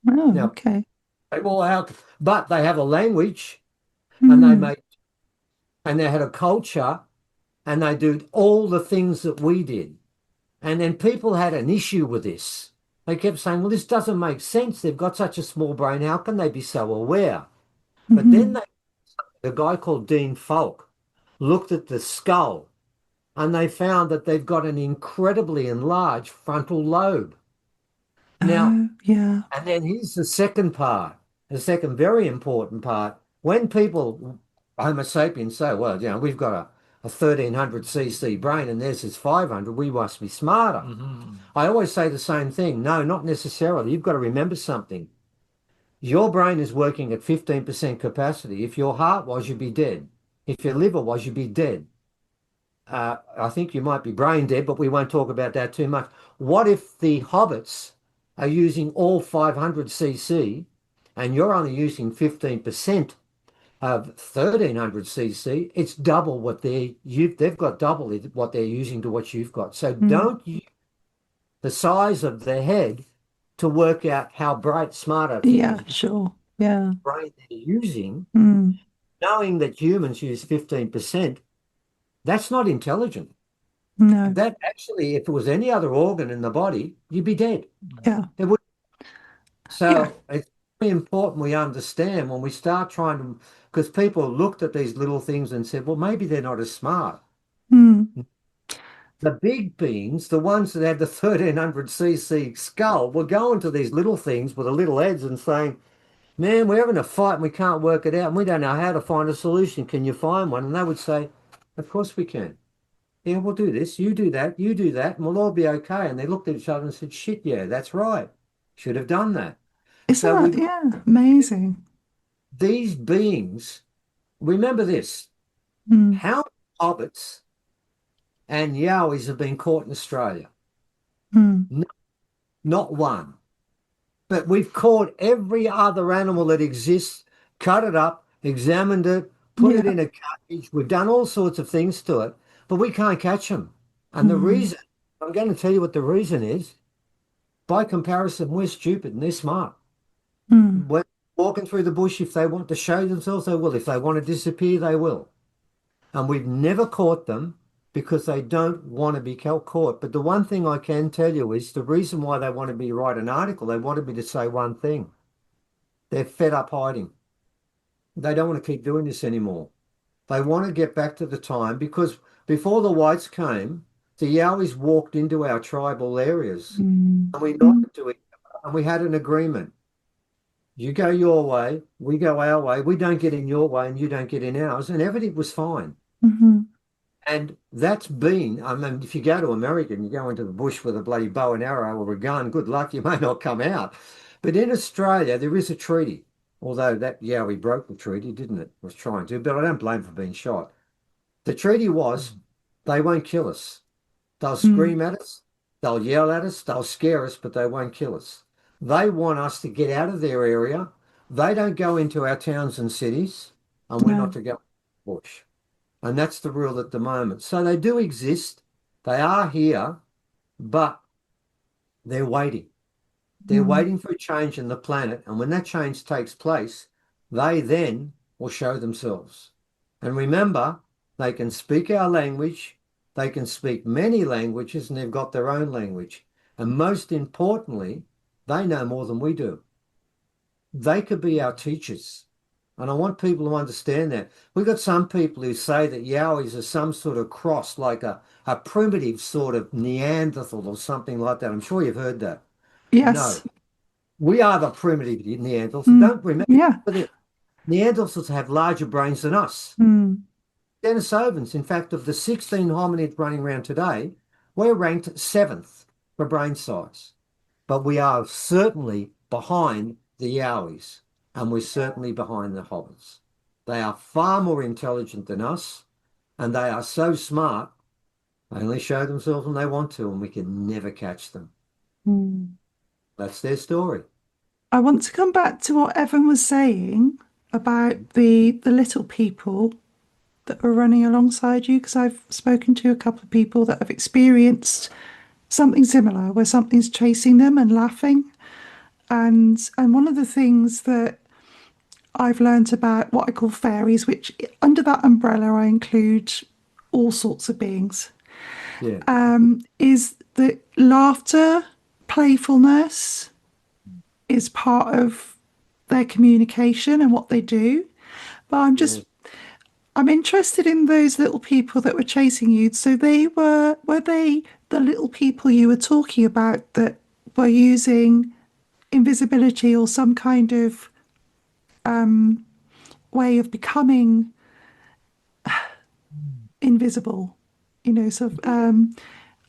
Oh, Now, okay. they all out, but they have a language, and Mm. they had a culture, and they do all the things that we did. And then people had an issue with this. They kept saying, "Well, this doesn't make sense. They've got such a small brain. How can they be so aware?" But then Hmm. a guy called Dean Falk looked at the skull, and they found that they've got an incredibly enlarged frontal lobe. Now, Oh, yeah. and then here's the second part. the second very important part, when people, Homo sapiens, say, well, we've got a 1300 cc brain and theirs is 500, we must be smarter. I always say the same thing. No, not necessarily. You've got to remember something. Your brain is working at 15% capacity. If your heart was, you'd be dead. If your liver was, you'd be dead. I think you might be brain dead, but we won't talk about that too much. What if the hobbits are using all 500 cc and you're only using 15% of 1300 cc? It's double what they've got double what they're using to what you've got. So Mm. don't use the size of the head to work out how bright, smart a Yeah, thing sure. Yeah. brain they're using, Mm. knowing that humans use 15%. That's not intelligent. No. That actually, if it was any other organ in the body, you'd be dead. Yeah. It would. Yeah. So it's very important we understand when we start trying to, because people looked at these little things and said, well, maybe they're not as smart. Mm. The big beings, the ones that had the 1300 cc skull, were going to these little things with the little heads and saying, man, we're having a fight and we can't work it out and we don't know how to find a solution. Can you find one? And they would say, of course we can. Yeah, we'll do this. you do that, and we'll all be okay. And they looked at each other and said, shit, yeah, that's right. Should have done that. Isn't So that, we've yeah, amazing? these beings, remember this, Mm. how many hobbits and yowies have been caught in Australia? Mm. No, not one. But we've caught every other animal that exists, cut it up, examined it, put it Yeah. in a cage. We've done all sorts of things to it, but we can't catch them. And the Mm. reason, I'm going to tell you what the reason is. By comparison, we're stupid and they're smart. Mm. When walking through the bush, if they want to show themselves, they will. If they want to disappear, they will. And we've never caught them because they don't want to be caught. But the one thing I can tell you is the reason why they wanted me to write an article, they wanted me to say one thing. They're fed up hiding. They don't want to keep doing this anymore. They want to get back to the time because before the whites came, the Yowies walked into our tribal areas Mm. and we Mm. nodded to it and we had an agreement. You go your way, we go our way. We don't get in your way and you don't get in ours. And everything was fine. Mhm. And that's been, I mean, if you go to America and you go into the bush with a bloody bow and arrow or a gun, good luck, you may not come out. But in Australia, there is a treaty. Although that, yeah, we broke the treaty, didn't it? Was trying to, but I don't blame for being shot. The treaty was they won't kill us. They'll Mm. scream at us, they'll yell at us, they'll scare us, but they won't kill us. They want us to get out of their area. They don't go into our towns and cities, and we're not No. to go bush. And that's the rule at the moment. So they do exist. They are here, but they're waiting. They're Mm. waiting for a change in the planet. And when that change takes place, they then will show themselves. And remember, they can speak our language, they can speak many languages, and they've got their own language. And most importantly, they know more than we do. They could be our teachers. And I want people to understand that. We've got some people who say that Yowies are some sort of cross, like a primitive sort of Neanderthal or something like that. I'm sure you've heard that. No, Yes. we are the primitive Neanderthals. Mm. Don't remember Yeah. that Neanderthals have larger brains than us. Mm. Denisovans, in fact, of the 16 hominids running around today, we're ranked seventh for brain size. But we are certainly behind the Yowies, and we're certainly behind the hobbits. They are far more intelligent than us, and they are so smart, they only show themselves when they want to, and we can never catch them. Mm. That's their story. I want to come back to what Evan was saying about the little people that are running alongside you, because I've spoken to a couple of people that have experienced something similar, where something's chasing them and laughing. And one of the things that I've learned about what I call fairies, which under that umbrella I include all sorts of beings, Yeah, is that laughter, playfulness is part of their communication and what they do. But yeah. I'm interested in those little people that were chasing you. So were they the little people you were talking about that were using invisibility or some kind of way of becoming Mm. invisible, sort of,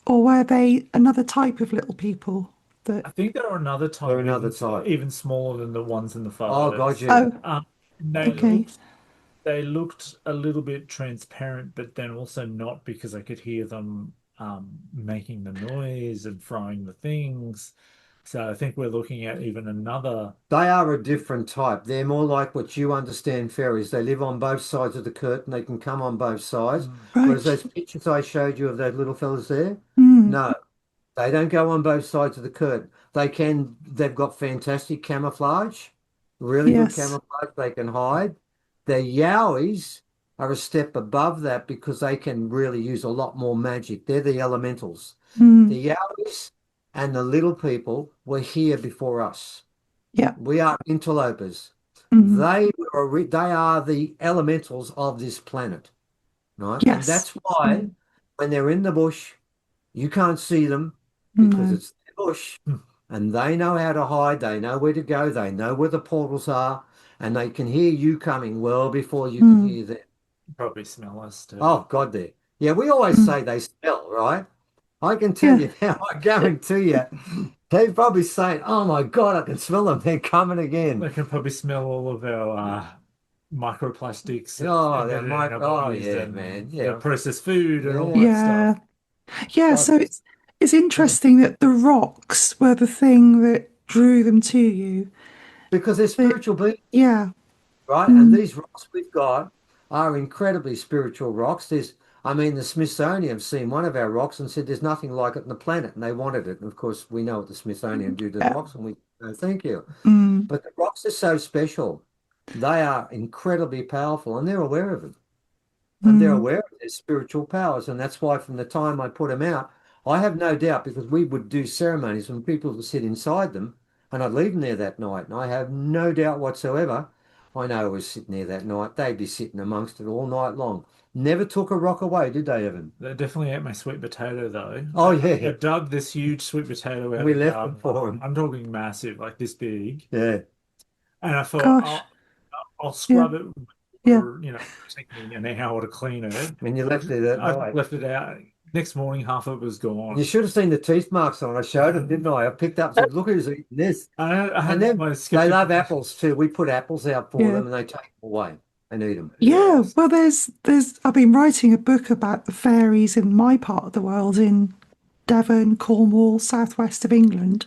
or were they another type of little people that, I think there are another They're type, another type. even smaller than the ones in the Oh, God, photos. yeah. oh, And they okay. looked a little bit transparent, but then also not because I could hear them making the noise and throwing the things. So I think we're looking at even another. They are a different type. They're more like what you understand fairies. They live on both sides of the curtain. They can come on both sides. Mm. Whereas Right. those pictures I showed you of those little fellas there, Mm, no, they don't go on both sides of the curtain. They've got fantastic camouflage, really good yes. camouflage. They can hide. The Yowies are a step above that because they can really use a lot more magic. They're the elementals. Mm, The Yowies and the little people were here before us. yeah. We are interlopers. Mm, They are the elementals of this planet, right? And yes. that's why Mm, when they're in the bush, you can't see them because no. it's the bush and they know how to hide, they know where to go, they know where the portals are, and they can hear you coming well before you can Mm, hear them. Probably smell us too. Oh God, there. Yeah, we always mm, say they smell, right? I can tell yeah. you now, I guarantee you, they're probably saying, "Oh my God, I can smell them. They're coming again." They can probably smell all of our microplastics Oh, they embedded in might. our Oh bodies yeah, man. and the Yeah, processed food and all yeah. that stuff. Yeah. Yeah. God, So it's yeah. interesting that the rocks were the thing that drew them to you. Because they're But spiritual beings. yeah. Right? And Mm, these rocks we've got are incredibly spiritual rocks. I mean, the Smithsonian have seen one of our rocks and said there's nothing like it on the planet, and they wanted it. And of course, we know what the Smithsonian do to the yeah. rocks, and we thank you. Mm, But the rocks are so special. They are incredibly powerful, and they're aware of it. And they're mm, aware of their spiritual powers. And that's why from the time I put them out, I have no doubt because we would do ceremonies when people would sit inside them and I'd leave them there that night. And I have no doubt whatsoever. I know I was sitting there that night. They'd be sitting amongst it all night long. Never took a rock away, did they, Evan? They definitely ate my sweet potato though. Oh, I yeah. dug this huge sweet potato out of We the left them garden. for them. I'm talking massive, like this big. Yeah. And I thought gosh. I'll Yeah. scrub it with Yeah. water, take me an hour to clean it. And you left it that I night. left it out. Next morning, half of it was And you gone. should have seen the teeth marks on. I showed them, didn't I? I picked up and said, look who's eating this. I And had then my they skeptical. love apples too. We put apples out for Yeah. them and they take them away and eat them. Yeah. Yes. Well, there's I've been writing a book about the fairies in my part of the world in Devon, Cornwall, southwest of England.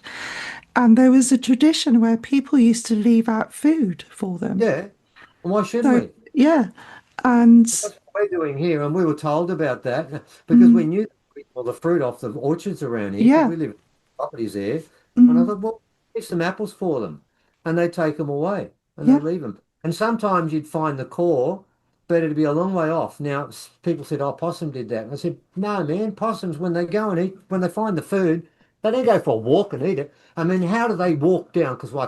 And there was a tradition where people used to leave out food for them. Yeah. And why shouldn't So, we? yeah. And That's what we're doing here. And we were told about that because we mm, knew all the fruit off the orchards around here because yeah. we live in properties there. And I Mm, thought, well, leave some apples for them. And they take them away and they yeah. leave them. And sometimes you'd find the core, but it'd be a long way off. Now, people said, oh, possum did that. And I said, no, man, possums, when they go and eat, when they find the food, they don't go for a walk and eat it. I mean, how do they walk down? Because I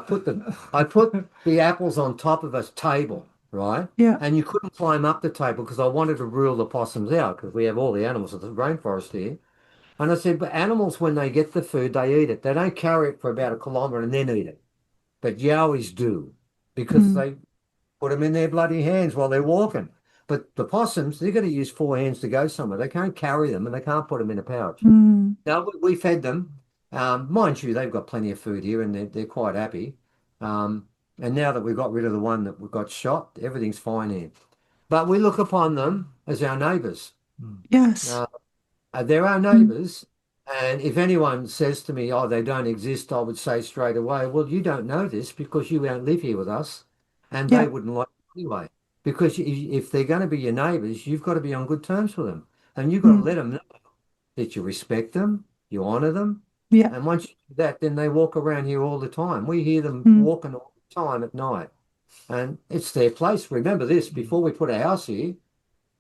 put the apples on top of a table, right? Yeah. And you couldn't climb up the table because I wanted to rule the possums out because we have all the animals of the rainforest here. And I said, but animals, when they get the food, they eat it. They don't carry it for about a kilometre and then eat it. But yowies do because Mm, they put them in their bloody hands while they're walking. But the possums, they've got to use four hands to go somewhere. They can't carry them and they can't put them in a pouch. mm, Now, we fed them. Mind you, they've got plenty of food here and they're quite happy. Um, and now that we've got rid of the one that we got shot, everything's fine here. But we look upon them as our neighbours. Mm. yes. Uh, they're our Mm, neighbours. And if anyone says to me, oh, they don't exist, I would say straight away, well, you don't know this because you don't live here with us. And they yeah. wouldn't like it anyway. Because if they're going to be your neighbours, you've got to be on good terms with them. And you've got to Mm, let them know that you respect them, you honour them. yeah. And once you do that, then they walk around here all the time. We hear them Mm, walking all the time at night. And it's their place. Remember this, Mm. before we put a house here,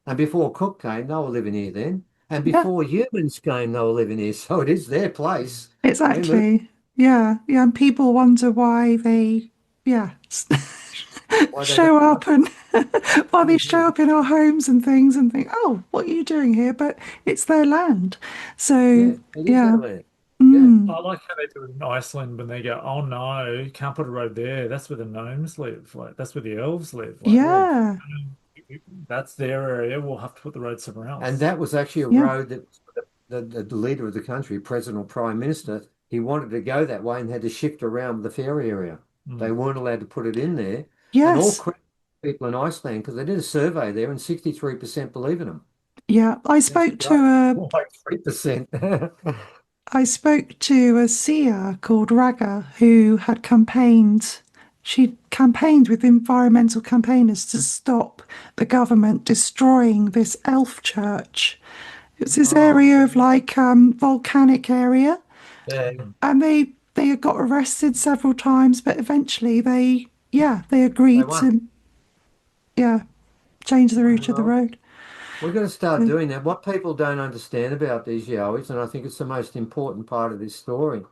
and before Cook came, they were living here then. And yeah. before humans came, they were living here. So it is their place. They moved. Exactly. Yeah. Yeah. And people wonder why they, yeah, Why they don't show like up and why they it. show up in our homes and things and think, oh, what are you doing here? But it's their land. So, Yeah, it is our yeah. land. Mm, Yeah. Mm. I like how they do it in Iceland when they go, oh no, can't put a road there. That's where the gnomes live. Like that's where the elves live. Like Yeah. Yeah. that's their area. We'll have to put the road somewhere And else. that was actually a Yeah. road that the leader of the country, president or prime minister, he wanted to go that way and had to shift around the ferry area. They Mm. weren't allowed to put it in there. And all Yes. credit to people in Iceland because they did a survey there and 63% believe in them. Yeah. That's great. More like 3%. I spoke to a seer called Raga who had campaigned. She campaigned with environmental campaigners to stop the government destroying this elf church. It's this Oh, area of like volcanic area, yeah, and they got arrested several times, but eventually they they agreed won. to change the route of the Well, road. we're going to start So, doing that. What people don't understand about these Yowies, and I think it's the most important part of this story,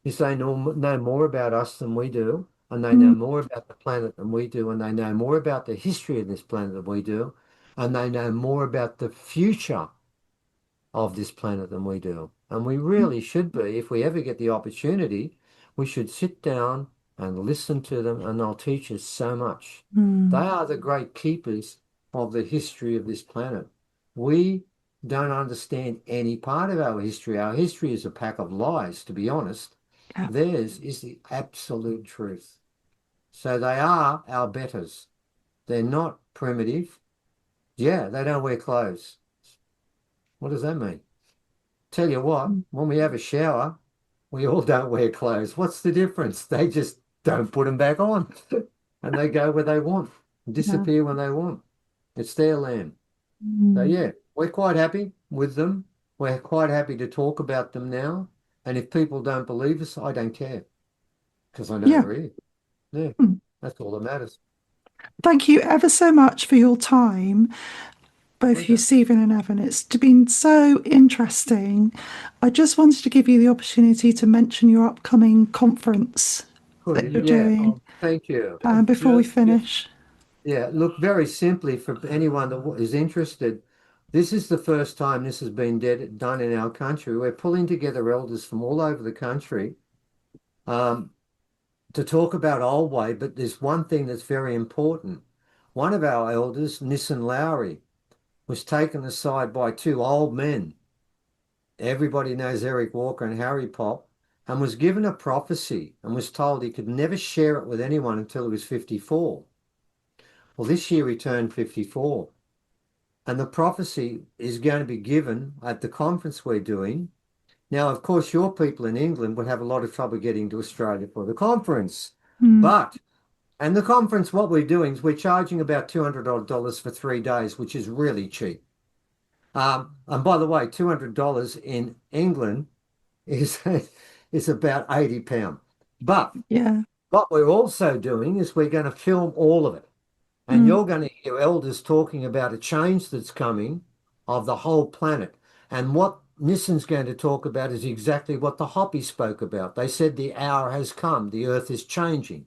is they know more about us than we do, and they know mm, more about the planet than we do, and they know more about the history of this planet than we do, and they know more about the future of this planet than we do. And we really should be, if we ever get the opportunity, we should sit down and listen to them, and they'll teach us so much. They mm, are the great keepers of the history of this planet. We don't understand any part of our history. Our history is a pack of lies, to be honest. yeah, Theirs is the absolute truth. So they are our betters. They're not primitive. Yeah, they don't wear clothes. What does that mean? Tell you what, mm, when we have a shower, we all don't wear clothes. What's the difference? They just don't put them back on and they go where they want, yeah, disappear when they want. It's their land. So, mm, yeah, we're quite happy with them. We're quite happy to talk about them now. And if people don't believe us, I don't care because I know yeah. they're here. Yeah, Mm. that's all that matters. Thank you ever so much for your time, both you, Pleasure. Stephen and Evan. It's been so interesting. I just wanted to give you the opportunity to mention your upcoming conference that you're Good. Yeah. doing Oh, thank you. before we Just finish. Yeah, look, very simply for anyone that is interested, this is the first time this has been done in our country. We're pulling together elders from all over the country um, to talk about Old Way, but there's one thing that's very important. One of our elders, Nissan Lowry, was taken aside by two old men. Everybody knows Eric Walker and Harry Pop, and was given a prophecy and was told he could never share it with anyone until he was 54. Well, this year he turned 54. And the prophecy is going to be given at the conference we're doing. Now, of course, your people in England would have a lot of trouble getting to Australia for the conference. Mm, And the conference, what we're doing is we're charging about $200 for 3 days, which is really cheap. And by the way, $200 in England is, is about £80. But yeah. what we're also doing is we're going to film all of it. And Mm, you're going to hear elders talking about a change that's coming of the whole planet. And what Nissan's going to talk about is exactly what the Hopi spoke about. They said the hour has come, the earth is changing.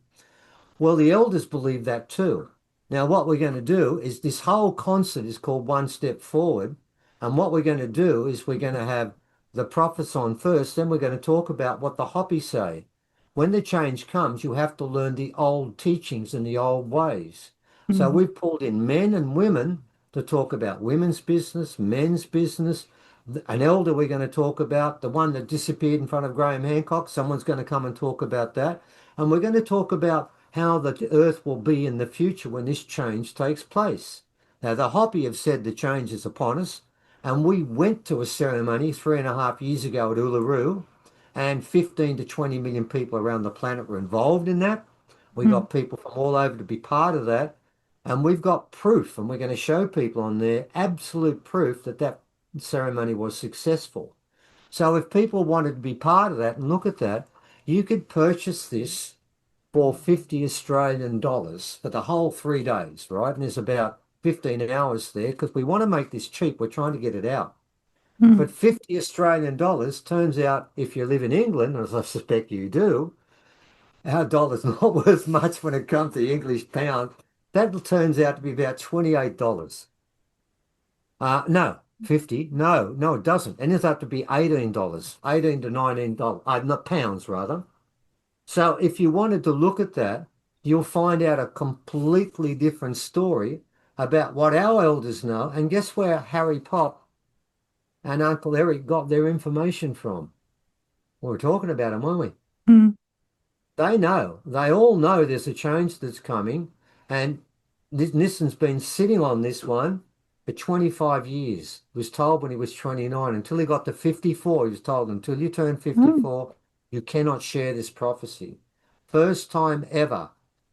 Well, the elders believe that too. Now, what we're going to do is this whole concert is called One Step Forward. And what we're going to do is we're going to have the prophets on first, then we're going to talk about what the Hopi say. When the change comes, you have to learn the old teachings and the old ways. So mm, we've pulled in men and women to talk about women's business, men's business. An elder we're going to talk about, the one that disappeared in front of Graham Hancock, someone's going to come and talk about that. And we're going to talk about how the earth will be in the future when this change takes place. Now, the Hopi have said the change is upon us, and we went to a ceremony 3.5 years ago at Uluru, and 15 to 20 million people around the planet were involved in that. We mm, got people from all over to be part of that, and we've got proof, and we're going to show people on there absolute proof that that ceremony was successful. So if people wanted to be part of that and look at that, you could purchase this for 50 Australian dollars for the whole 3 days, right? And there's about 15 hours there because we want to make this cheap. We're trying to get it out. mm, But 50 Australian dollars turns out, if you live in England, as I suspect you do, our dollar's not worth much when it comes to the English pound. That turns out to be about $28. No, 50. No, no, it doesn't. It ends up to be $18, 18 to $19, not pounds rather. So if you wanted to look at that, you'll find out a completely different story about what our elders know. And guess where Harry Pop and Uncle Eric got their information from? We were talking about them, weren't we? Mm. They know. They all know there's a change that's coming. And Nissan's been sitting on this one for 25 years. He was told when he was 29, until he got to 54, he was told, until you turn Oh, 54, you cannot share this prophecy. First time ever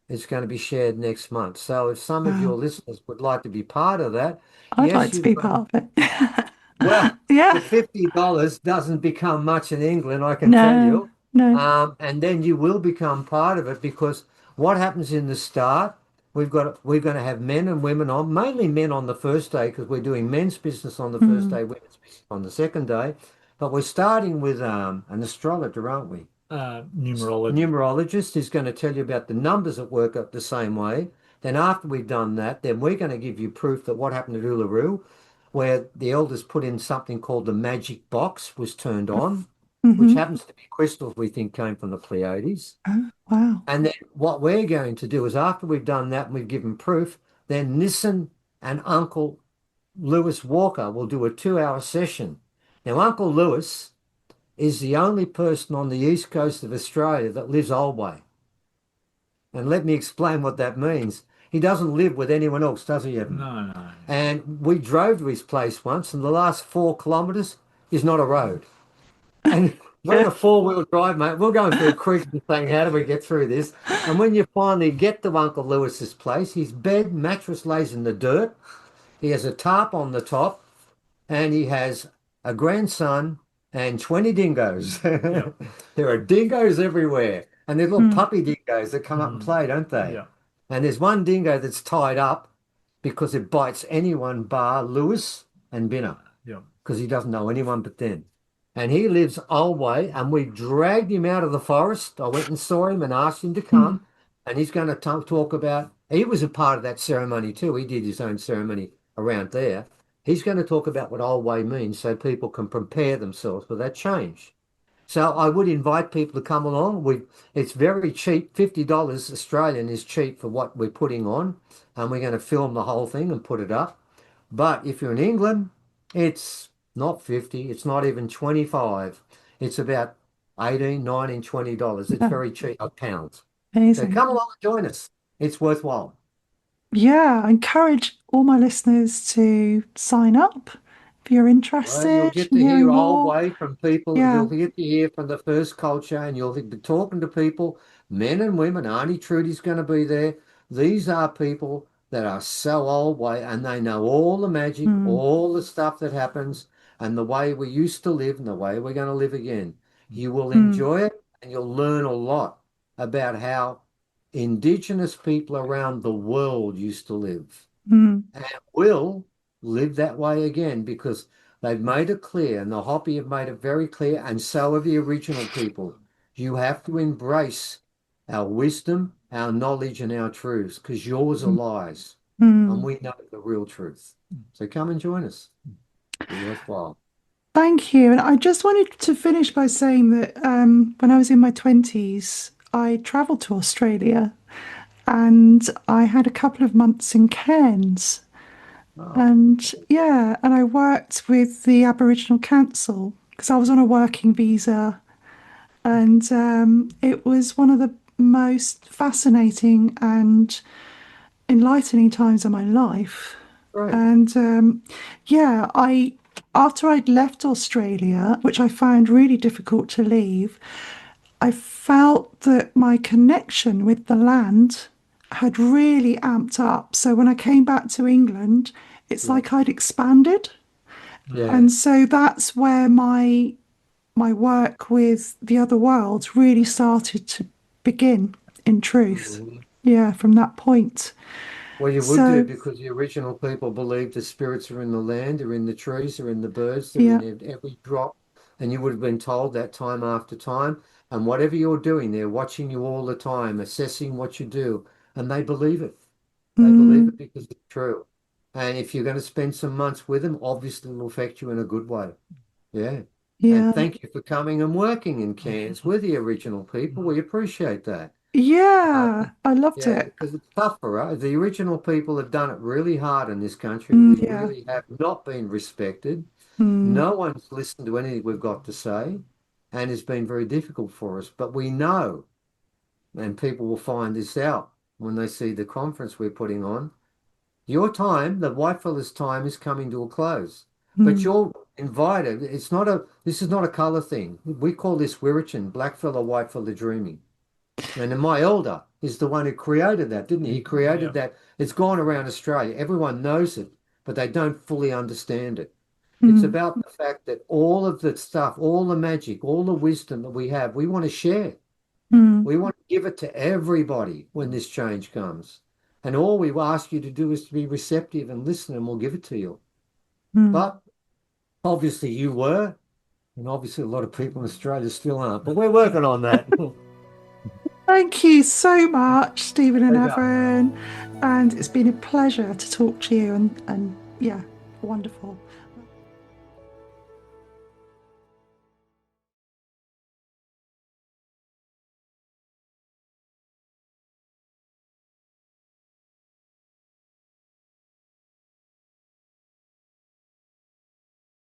it's going to be shared next month. So if some of your wow. listeners would like to be part of that, I'd like yes, to you've be got, part of it. well, Yeah. the $50 doesn't become much in England, I can tell No, you. no. And then you will become part of it because what happens in the start, we're going to have men and women on, mainly men on the first day because we're doing men's business on the first Mm. day, women's business on the second day. But we're starting with an astrologer, aren't we? Numerology. Numerologist is going to tell you about the numbers that work up the same way. Then after we've done that, then we're going to give you proof that what happened at Uluru, where the elders put in something called the magic box was turned on, which Hmm. happens to be crystals we think came from the Pleiades. Oh, wow. And then what we're going to do is after we've done that and we've given proof, then Nissan and Uncle Lewis Walker will do a 2 hour session. Now, Uncle Lewis is the only person on the east coast of Australia that lives Otway. And let me explain what that means. He doesn't live with anyone else, does he, Evan? No, no. And we drove to his place once, and the last 4 kilometres is not a road. And we're in a four-wheel drive, mate. We're going through creeks and saying, how do we get through this? And when you finally get to Uncle Lewis's place, his bed mattress lays in the dirt. He has a tarp on the top, and he has a grandson and 20 dingoes. Yeah. There are dingoes everywhere, and they're little Mm. puppy dingoes that come up and Mm. play, don't they? Yeah. And there's one dingo that's tied up because it bites anyone bar Lewis and Binner Yeah. because he doesn't know anyone but them. And he lives Olway, and we dragged him out of the forest. I went and saw him and asked him to Mm. come, and he's going to talk about. He was a part of that ceremony too. He did his own ceremony around there. He's going to talk about what Olway means so people can prepare themselves for that change. So I would invite people to come along. It's very cheap. $50 Australian is cheap for what we're putting on, and we're going to film the whole thing and put it up. But if you're in England, it's not 50, it's not even 25. It's about 18, 19, $20. It's Yeah, very cheap, pounds. So amazing. come along and join us. It's worthwhile. Yeah, I encourage all my listeners to sign up if you're Well, you'll interested get in to hearing hear old more. way from people. Yeah. You'll get to hear from the first culture, and you'll be talking to people, men and women. Auntie Trudy's going to be there. These are people that are so old way, and they know all the magic, Mm. all the stuff that happens, and the way we used to live, and the way we're going to live again. You will Mm. enjoy it, and you'll learn a lot about how indigenous people around the world used to live Mm. and will live that way again because they've made it clear, and the Hopi have made it very clear, and so have the original people. You have to embrace our wisdom, our knowledge, and our truths because yours are Mm. lies, and Mm. we know the real truth. So come and join us. Be worthwhile. Thank you. And I just wanted to finish by saying that when I was in my 20s, I traveled to Australia and I had a couple of months in Cairns. Oh, And yeah, and I worked with the Aboriginal Council because I was on a working visa. And it was one of the most fascinating and enlightening times of my life. great. And yeah, after I'd left Australia, which I found really difficult to leave, I felt that my connection with the land had really amped up. So when I came back to England, it's Yeah, like I'd expanded. Mm. yeah. And so that's where my work with the other worlds really started to begin in truth. Mhm. Yeah, from that point. Well, you would do So, because the original people believed the spirits are in the land, they're in the trees, they're in the birds, they're yeah. in every drop. And you would have been told that time after time. And whatever you're doing, they're watching you all the time, assessing what you do. And they believe it. They believe Mm. it because it's true. And if you're going to spend some months with them, obviously it'll affect you in a good way. Yeah. And Yeah. thank you for coming and working in Cairns with the original people. We appreciate that. Uh, Yeah. I loved yeah, it. because it's tough for us. The original people have done it really hard in this country. We Yeah. really have not been respected. Mm, No one's listened to anything we've got to say, and it's been very difficult for us. But we know, and people will find this out when they see the conference we're putting on. Your time, the whitefellas' time, is coming to a close. But mm, you're invited. This is not a color thing. We call this Wiritjin, blackfella, whitefella dreaming. And then my elder is the one who created that, didn't he? He Yeah. created that. It's gone around Australia. Everyone knows it, but they don't fully understand it. It's mm, about the fact that all of the stuff, all the magic, all the wisdom that we have, we want to share. mm, We want to give it to everybody when this change comes. And all we ask you to do is to be receptive and listen, and we'll give it to you. mm. But obviously you were, and obviously a lot of people in Australia still aren't. But we're working on that. Thank you so much, Stephen and Pleasure. Evan. And it's been a pleasure to talk to you and yeah, wonderful.